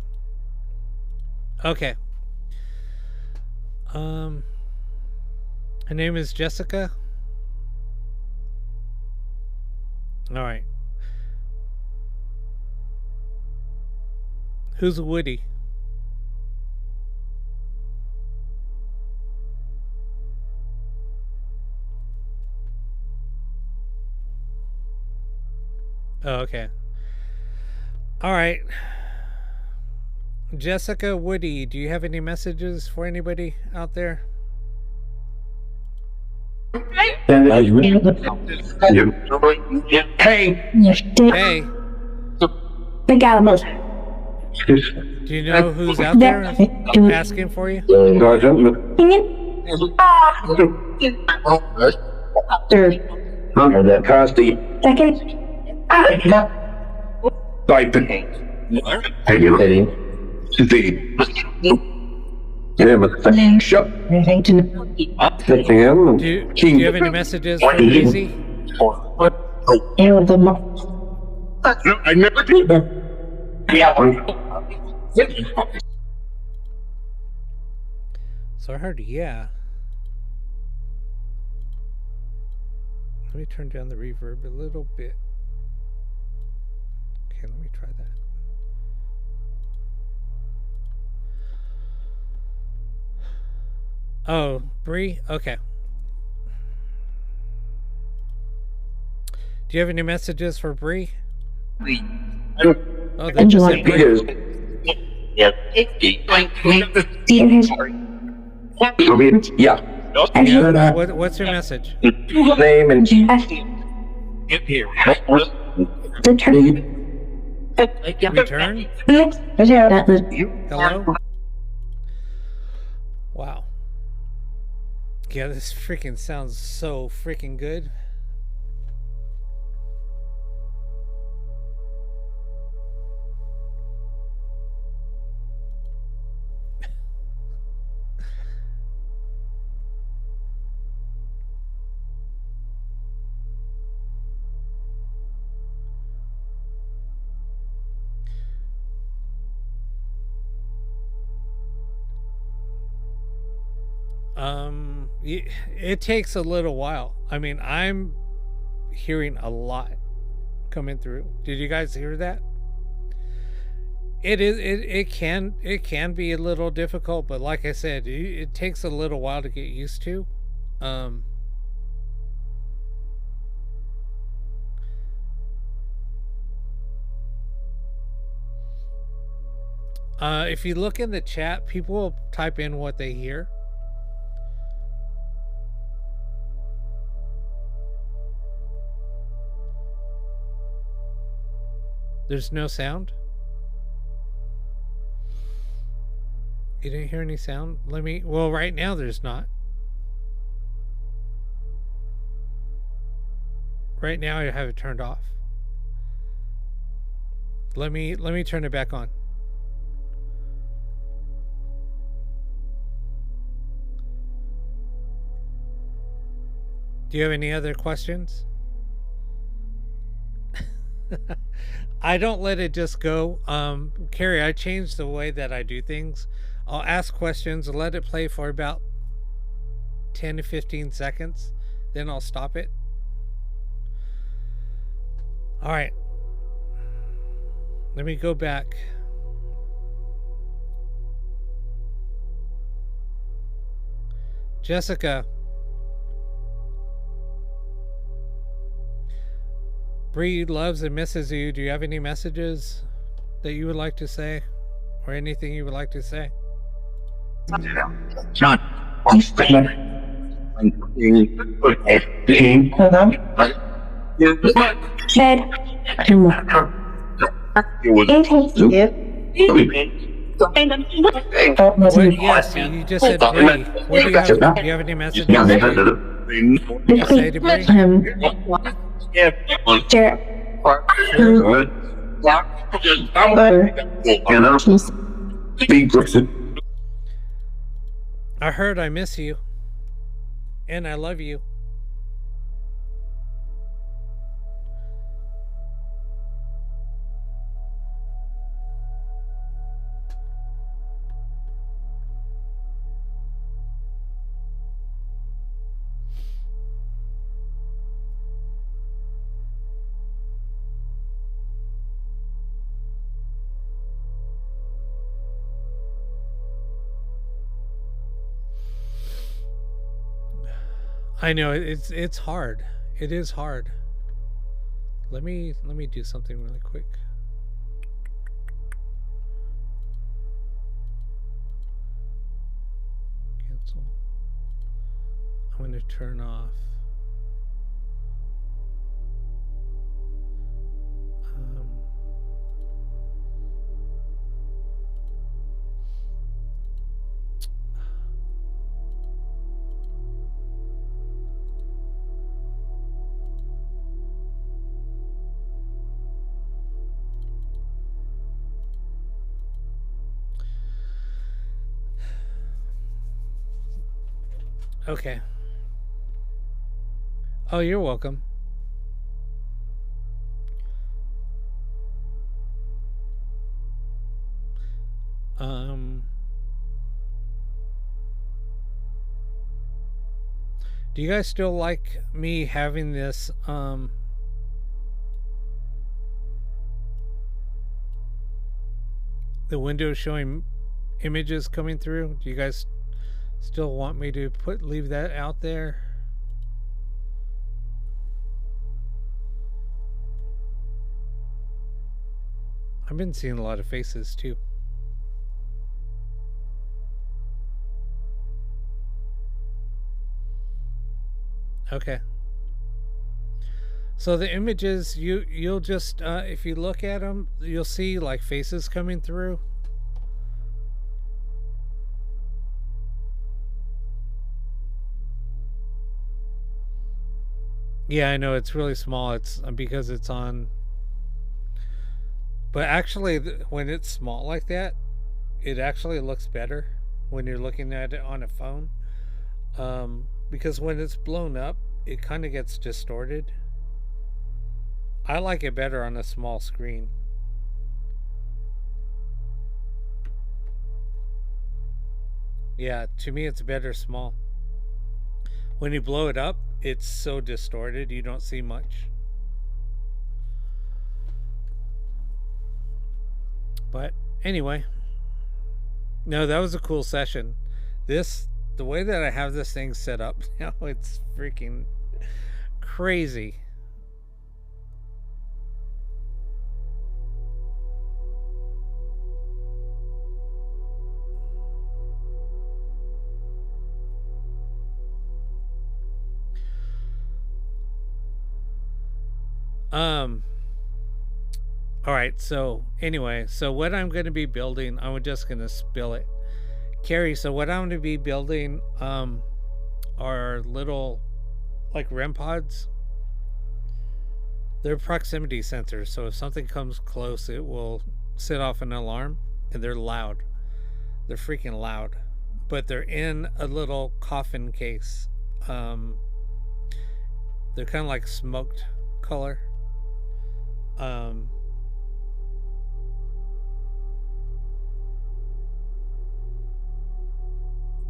Okay. Her name is Jessica. All right. Who's Woody? Oh, okay. All right. Jessica, Woody, do you have any messages for anybody out there? Hey. Hey, do you know who's out there asking for you? That Kirsty. Typing. Hey, you ready? Yeah, but shut. Do you have any messages for Daisy? I never did that. So I heard yeah. Let me turn down the reverb a little bit. Okay, let me try that. Oh, Bree? Okay. Do you have any messages for Bree? Oh, they just said Bree. Yeah. Yeah, what's your message? Name and Return? Hello? Wow. Yeah, this freaking sounds so freaking good. It takes a little while. I mean, I'm hearing a lot coming through. Did you guys hear that? It can be a little difficult, but like I said, it takes a little while to get used to. If you look in the chat, people will type in what they hear. There's no sound? You didn't hear any sound? Well, right now there's not. Right now I have it turned off. Let me turn it back on. Do you have any other questions? I don't let it just go. Carrie, I changed the way that I do things. I'll ask questions, let it play for about 10 to 15 seconds, then I'll stop it. All right. Let me go back. Jessica. Bree loves and misses you. Do you have any messages that you would like to say? Or anything you would like to say? John. Yes, you just said Bree. What do you have any messages to say to Bree? I heard I miss you. And I love you. I know it's hard. It is hard. Let me do something really quick. to turn off. Okay. Oh, you're welcome. Do you guys still like me having this the window showing images coming through? Do you guys still want me to leave that out there? I've been seeing a lot of faces too. Okay. So the images, you'll just if you look at them, you'll see like faces coming through. Yeah, I know it's really small. It's because it's on. But actually, when it's small like that, it actually looks better when you're looking at it on a phone. Because when it's blown up, it kind of gets distorted. I like it better on a small screen. Yeah, to me it's better small. When you blow it up, it's so distorted, you don't see much. But anyway, no, that was a cool session. The way that I have this thing set up now, it's freaking crazy. All right, so anyway, so what I'm going to be building, I'm just going to spill it. Carrie, so what I'm going to be building are little like REM pods. They're proximity sensors, so if something comes close, it will set off an alarm, and they're loud. They're freaking loud. But they're in a little coffin case. They're kind of like smoked color.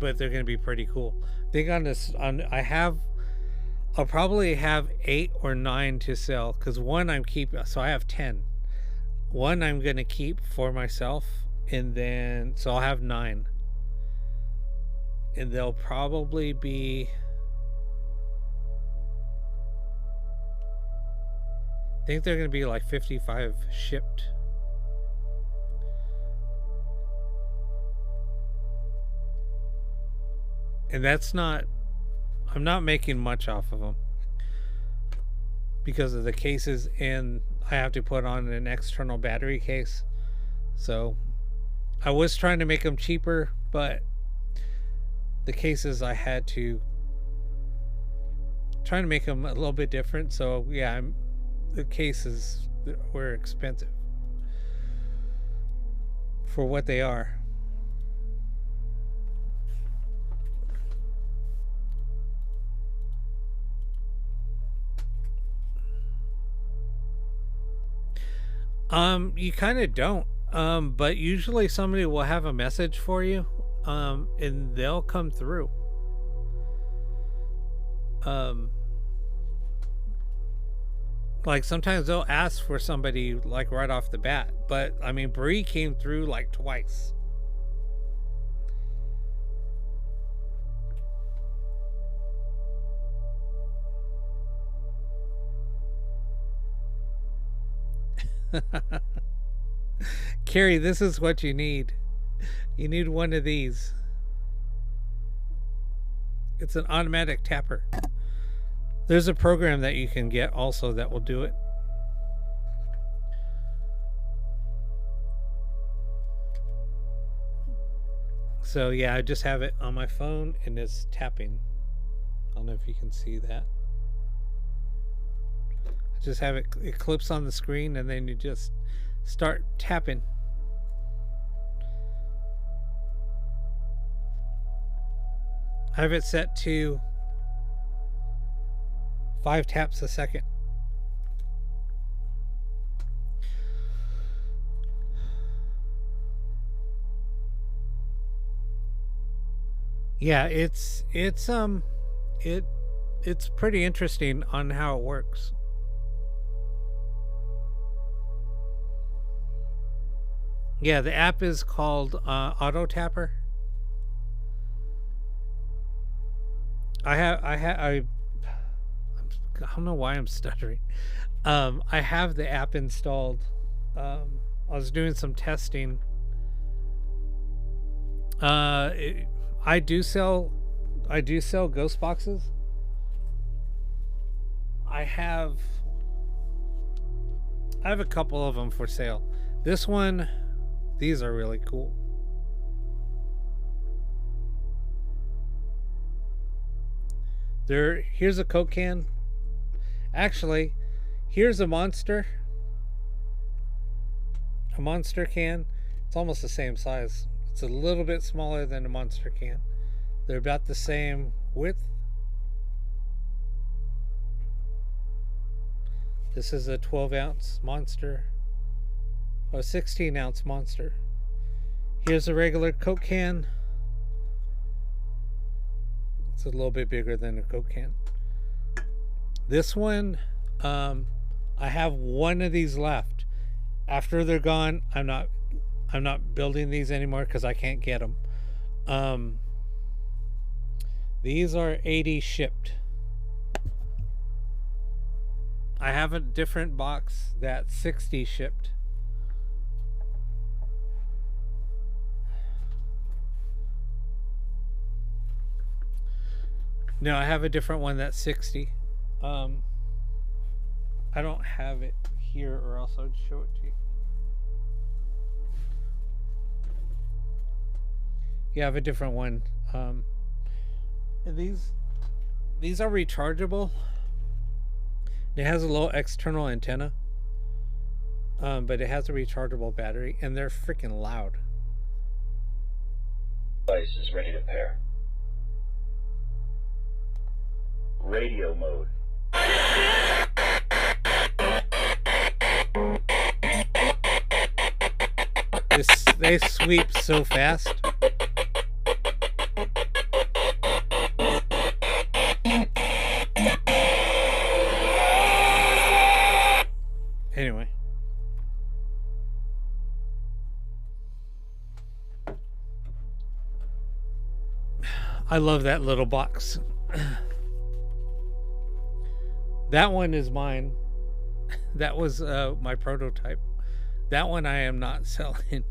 But they're going to be pretty cool. I think on this, I'll probably have 8 or 9 to sell, because one I'm keeping, so I have 10. One I'm going to keep for myself, and then, so I'll have 9. And they'll probably be, I think they're going to be like 55 shipped. And that's not, I'm not making much off of them because of the cases, and I have to put on an external battery case. So I was trying to make them cheaper, but the cases I had to trying to make them a little bit different. So yeah, the cases were expensive for what they are. You kind of don't. But usually somebody will have a message for you, and they'll come through. Like sometimes they'll ask for somebody like right off the bat, but I mean, Bree came through like twice. Carrie, this is what you need. You need one of these. It's an automatic tapper. There's a program that you can get also that will do it. So yeah, I just have it on my phone and it's tapping. I don't know if you can see that. I just have it, it clips on the screen and then you just start tapping. I have it set to 5 taps a second. Yeah, it's pretty interesting on how it works. Yeah, the app is called Auto Tapper. I don't know why I'm stuttering. I have the app installed. I was doing some testing. I do sell ghost boxes. I have a couple of them for sale. This one, these are really cool. Here's a Coke can. Actually, here's a monster can. It's almost the same size. It's a little bit smaller than a monster can. They're about the same width. This is a 12-ounce monster, or 16-ounce monster. Here's a regular Coke can. It's a little bit bigger than a Coke can. This one, I have one of these left. After they're gone, I'm not building these anymore because I can't get them. These are 80 shipped. I have a different box that's 60 shipped. No, I have a different one that's 60. I don't have it here, or else I'd show it to you. Yeah, I have a different one. These are rechargeable. It has a little external antenna, but it has a rechargeable battery, and they're freaking loud. Device is ready to pair. Radio mode. They sweep so fast. Anyway. I love that little box. That one is mine. That was my prototype. That one I am not selling.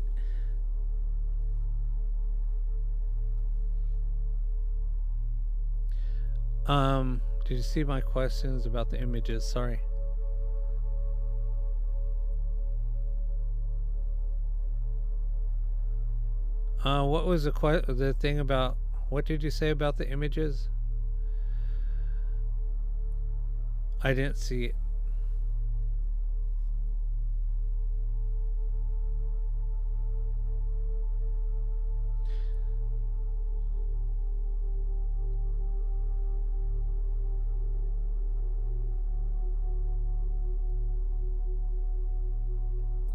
Did you see my questions about the images? Sorry. What was the thing about, what did you say about the images? I didn't see it.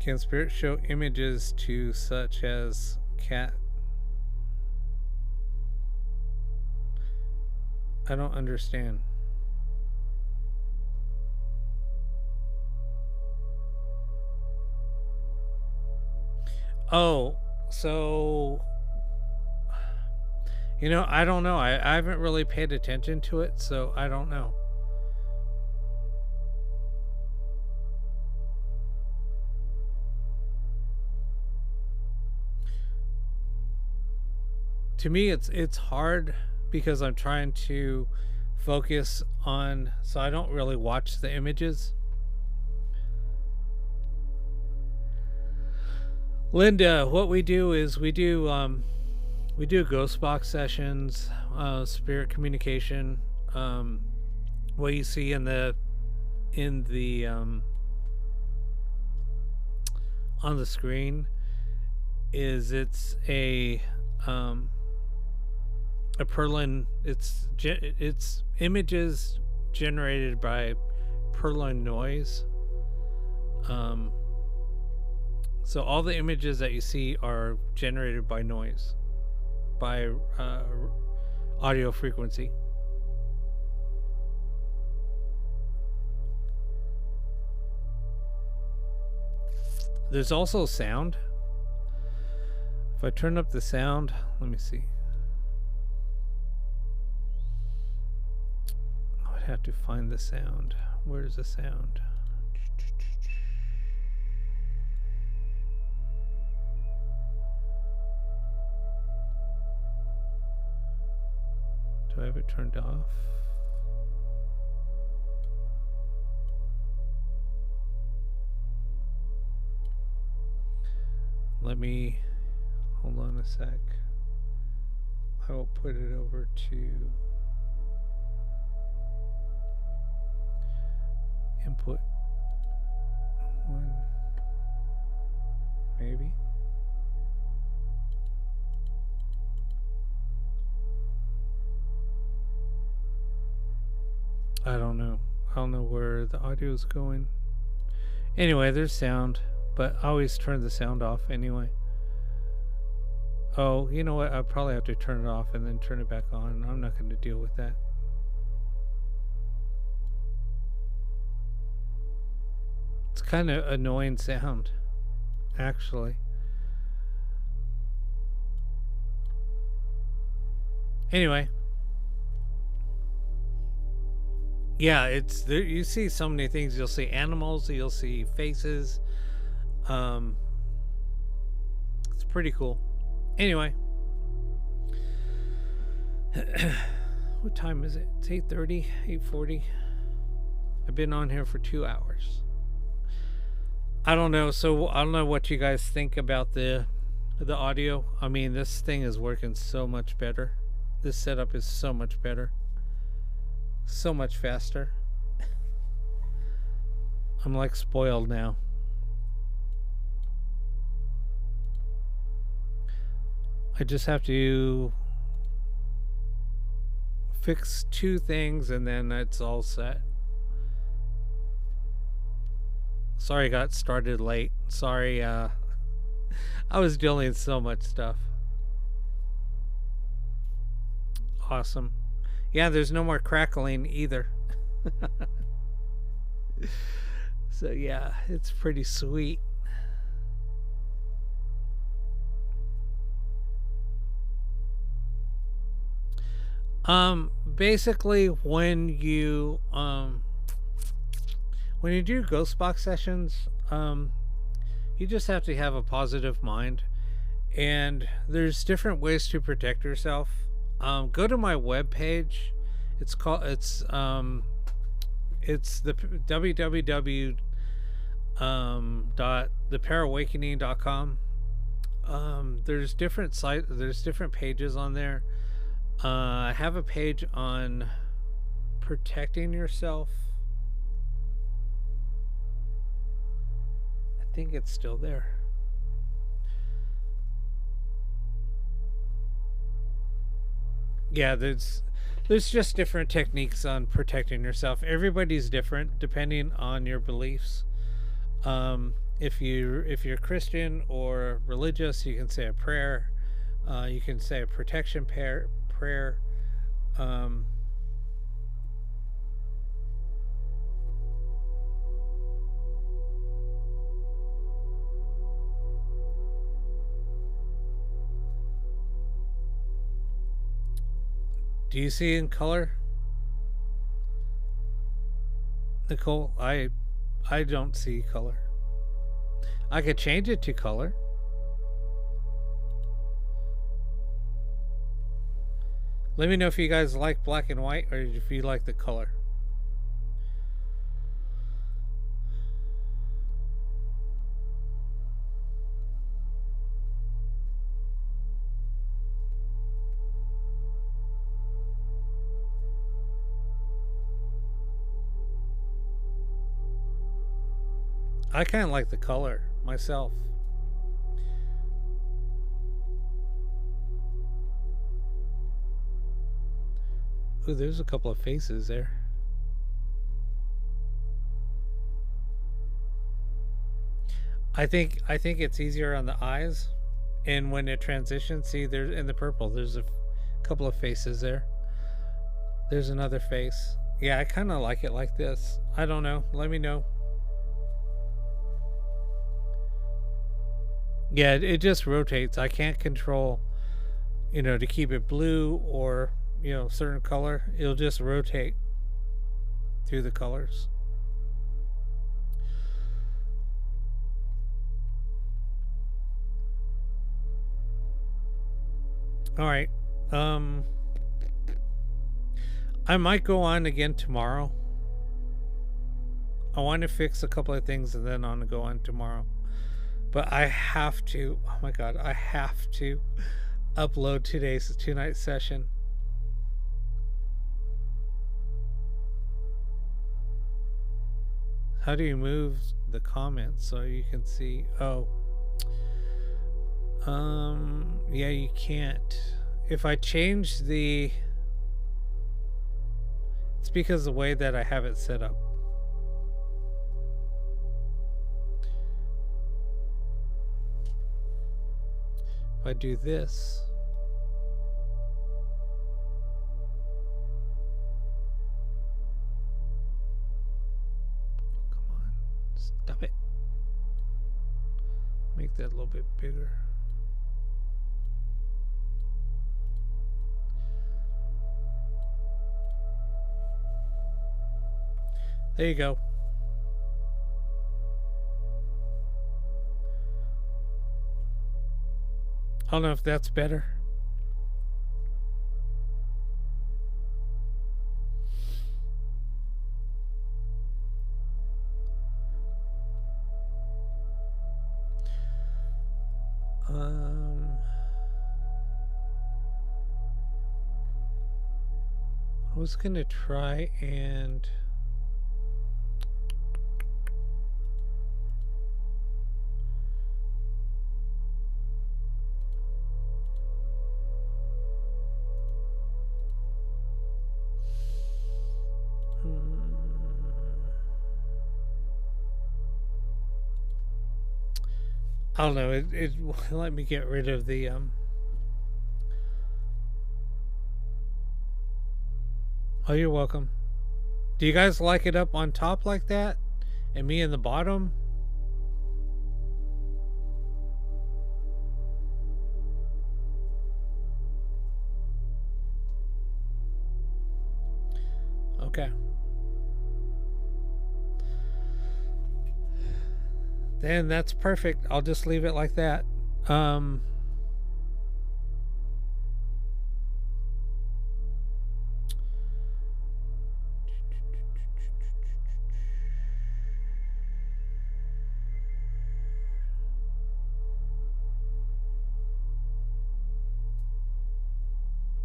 Can Spirit show images to such as cat? I don't understand. Oh, so I don't know. I haven't really paid attention to it, so I don't know. To me, it's hard because I'm trying to focus on, so I don't really watch the images. Linda, what we do is we do ghost box sessions, spirit communication. What you see in the on the screen is it's a Perlin. It's images generated by Perlin noise. So all the images that you see are generated by noise, by audio frequency. There's also sound. If I turn up the sound, let me see. I would have to find the sound. Where's the sound? Do I have it turned off? Let me hold on a sec. I will put it over to input 1, maybe. I don't know. I don't know where the audio is going. Anyway, there's sound, but I always turn the sound off anyway. Oh, you know what? I'll probably have to turn it off and then turn it back on. I'm not going to deal with that. It's kind of annoying sound, actually. Anyway. Yeah, it's there. You see so many things. You'll see animals. You'll see faces. It's pretty cool. Anyway, what time is it? It's 8:30, 8:40. I've been on here for 2 hours. I don't know. So I don't know what you guys think about the audio. I mean, this thing is working so much better. This setup is so much better. So much faster. I'm like spoiled now. I just have to fix 2 things and then it's all set. Sorry I got started late. Sorry, I was dealing with so much stuff. Awesome. Yeah, there's no more crackling either. So yeah, it's pretty sweet. Basically when you do ghost box sessions, you just have to have a positive mind, and there's different ways to protect yourself. Go to my webpage. It's the www.theparawakening.com. There's different pages on there. I have a page on protecting yourself. I think it's still there. Yeah, there's just different techniques on protecting yourself. Everybody's different depending on your beliefs. If you're Christian or religious, you can say a prayer. You can say a protection prayer. Do you see in color, Nicole? I don't see color. I could change it to color. Let me know if you guys like black and white or if you like the color. I kind of like the color myself. Ooh, there's a couple of faces there. I think it's easier on the eyes, and when it transitions, see, there's in the purple, there's a couple of faces there. There's another face. Yeah, I kind of like it like this. I don't know. Let me know. Yeah, it just rotates. I can't control, to keep it blue or, certain color. It'll just rotate through the colors. All right. I might go on again tomorrow. I want to fix a couple of things and then go on tomorrow. But I have to, oh my god, I have to upload today's 2-night session. How do you move the comments so you can see? Oh. Yeah, you can't. If I change the... It's because of the way that I have it set up. If I do this, come on, stop it. Make that a little bit bigger. There you go. I don't know if that's better. I was gonna try and I don't know, it let me get rid of the Oh, you're welcome. Do you guys like it up on top like that? And me in the bottom? Okay. Then that's perfect. I'll just leave it like that.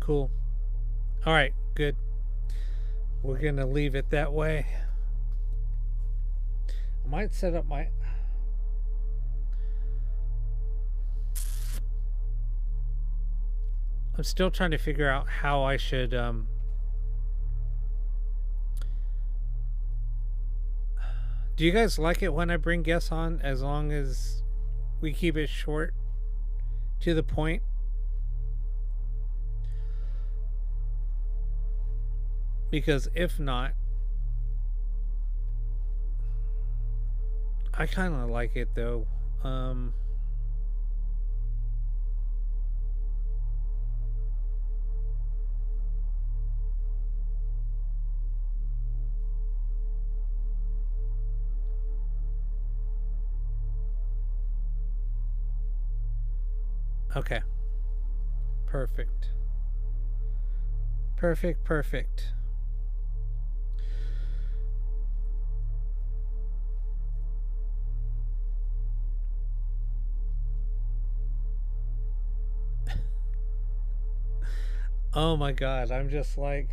Cool. All right, good. We're gonna leave it that way. I might set up my... I'm still trying to figure out how I should do you guys like it when I bring guests on, as long as we keep it short, to the point? Because if not, I kind of like it though. Okay. Perfect. Perfect, perfect. Oh my god, I'm just like...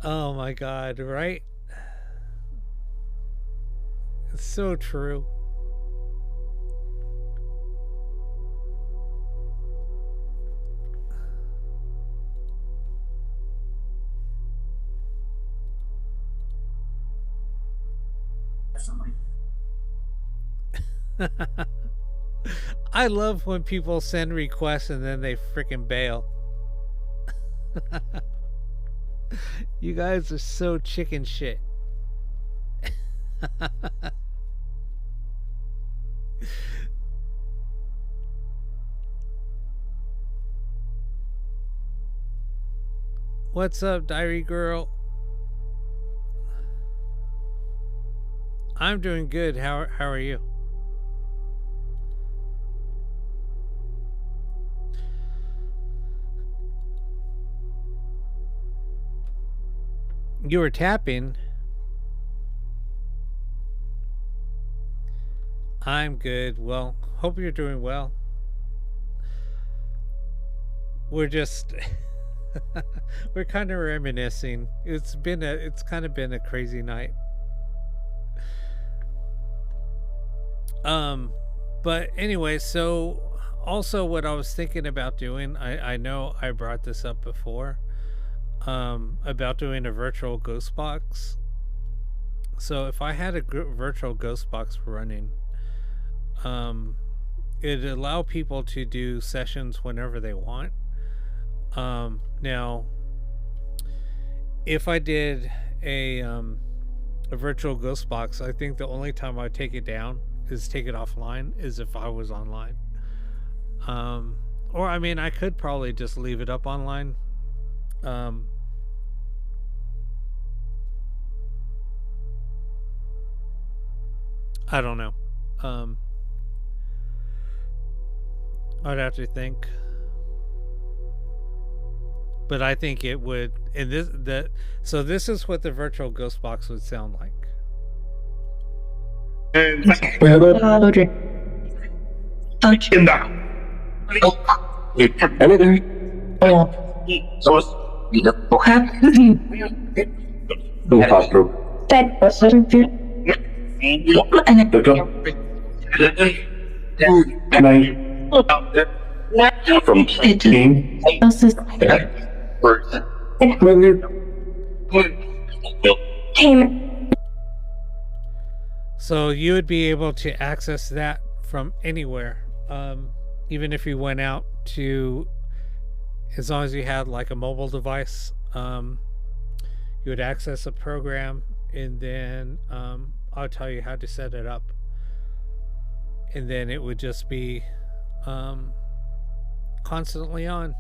Oh my god, right? It's so true. I love when people send requests and then they freaking bail. You guys are so chicken shit. What's up, Diary Girl? I'm doing good. How are you? You were tapping. I'm good. Well, hope you're doing well. We're just we're kind of reminiscing. It's kind of been a crazy night. But anyway, so also what I was thinking about doing, I know I brought this up before, about doing a virtual ghost box. So if I had a virtual ghost box running, it'd allow people to do sessions whenever they want. Now, if I did a virtual ghost box, I think the only time I'd take it down is take it offline is if I was online. Or I mean, I could probably just leave it up online. I don't know. I'd have to think. But I think it would, and so this is what the virtual ghost box would sound like. From team. So you would be able to access that from anywhere, even if you went out to, as long as you had like a mobile device, you would access a program, and then I'll tell you how to set it up, and then it would just be constantly on,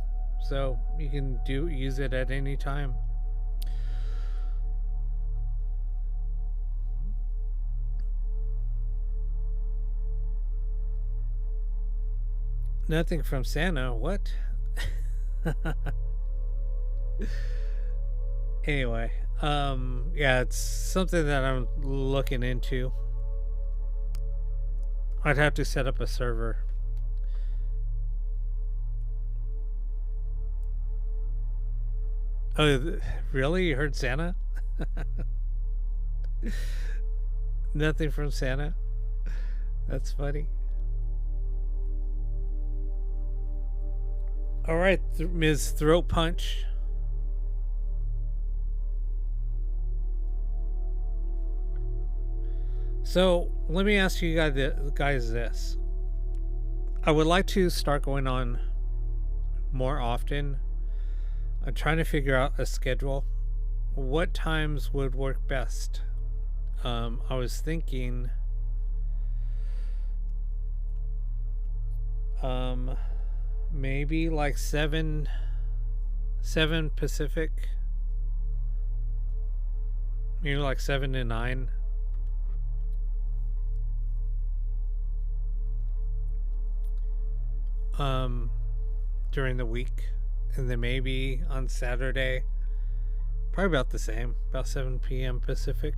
so you can use it at any time. Nothing from Santa. What? Anyway, yeah, it's something that I'm looking into. I'd have to set up a server. Oh, really? You heard Santa? Nothing from Santa? That's funny. All right, Ms. Throat Punch. So let me ask you guys this. I would like to start going on more often. I'm trying to figure out a schedule. What times would work best? I was thinking maybe like 7 Pacific. Maybe like 7 to 9. During the week, and then maybe on Saturday, probably about the same, about 7 p.m. Pacific.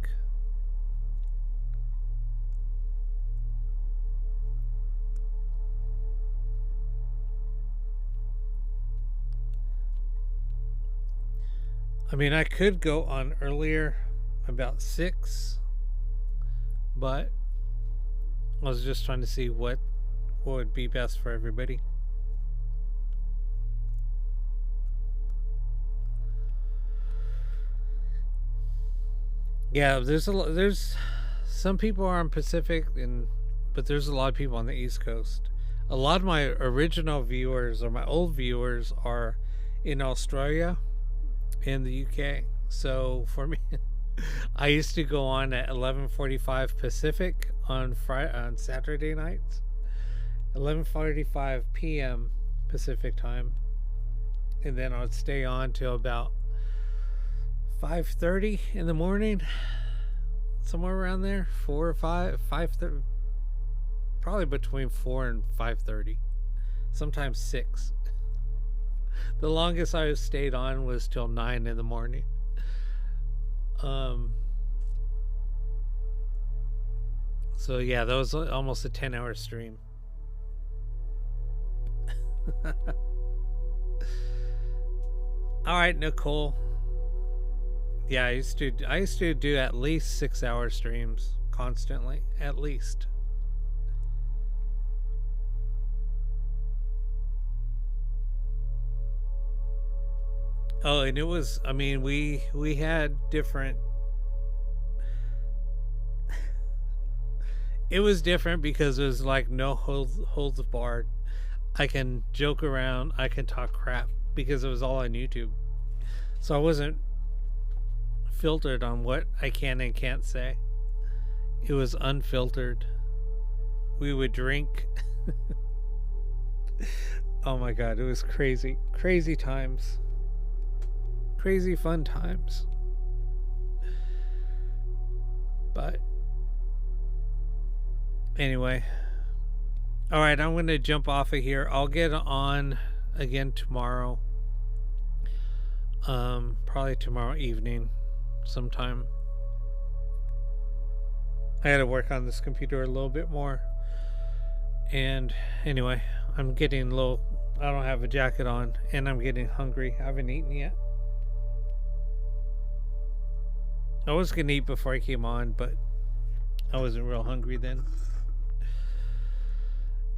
I mean, I could go on earlier, about 6, but I was just trying to see what would be best for everybody. Yeah, there's some people are on Pacific, but there's a lot of people on the East Coast. A lot of my original viewers or my old viewers are in Australia and the UK. So for me, I used to go on at 11:45 Pacific on Saturday nights, 11:45 p.m. Pacific time, and then I'd stay on till about 5:30 in the morning, somewhere around there. 4 or 5:30, probably between 4 and 5:30, sometimes 6. The longest I stayed on was till 9 in the morning. So yeah, that was almost a 10-hour stream. All right, Nicole. Yeah, I used to do at least 6-hour streams constantly, at least. Oh, and it was, I mean, we had different. It was different because it was like no holds barred. I can joke around, I can talk crap because it was all on YouTube. So I wasn't filtered on what I can and can't say. It was unfiltered. We would drink. Oh my god, it was crazy. Crazy times. Crazy fun times. But anyway. Alright, I'm going to jump off of here. I'll get on again tomorrow. Probably tomorrow evening sometime. I gotta work on this computer a little bit more. And anyway, I'm getting low. I don't have a jacket on, and I'm getting hungry. I haven't eaten yet. I was gonna eat before I came on, but I wasn't real hungry then.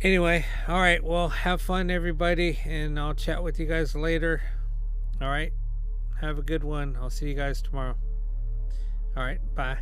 Anyway, alright, well, have fun, everybody, and I'll chat with you guys later. Alright, have a good one. I'll see you guys tomorrow. Alright, bye.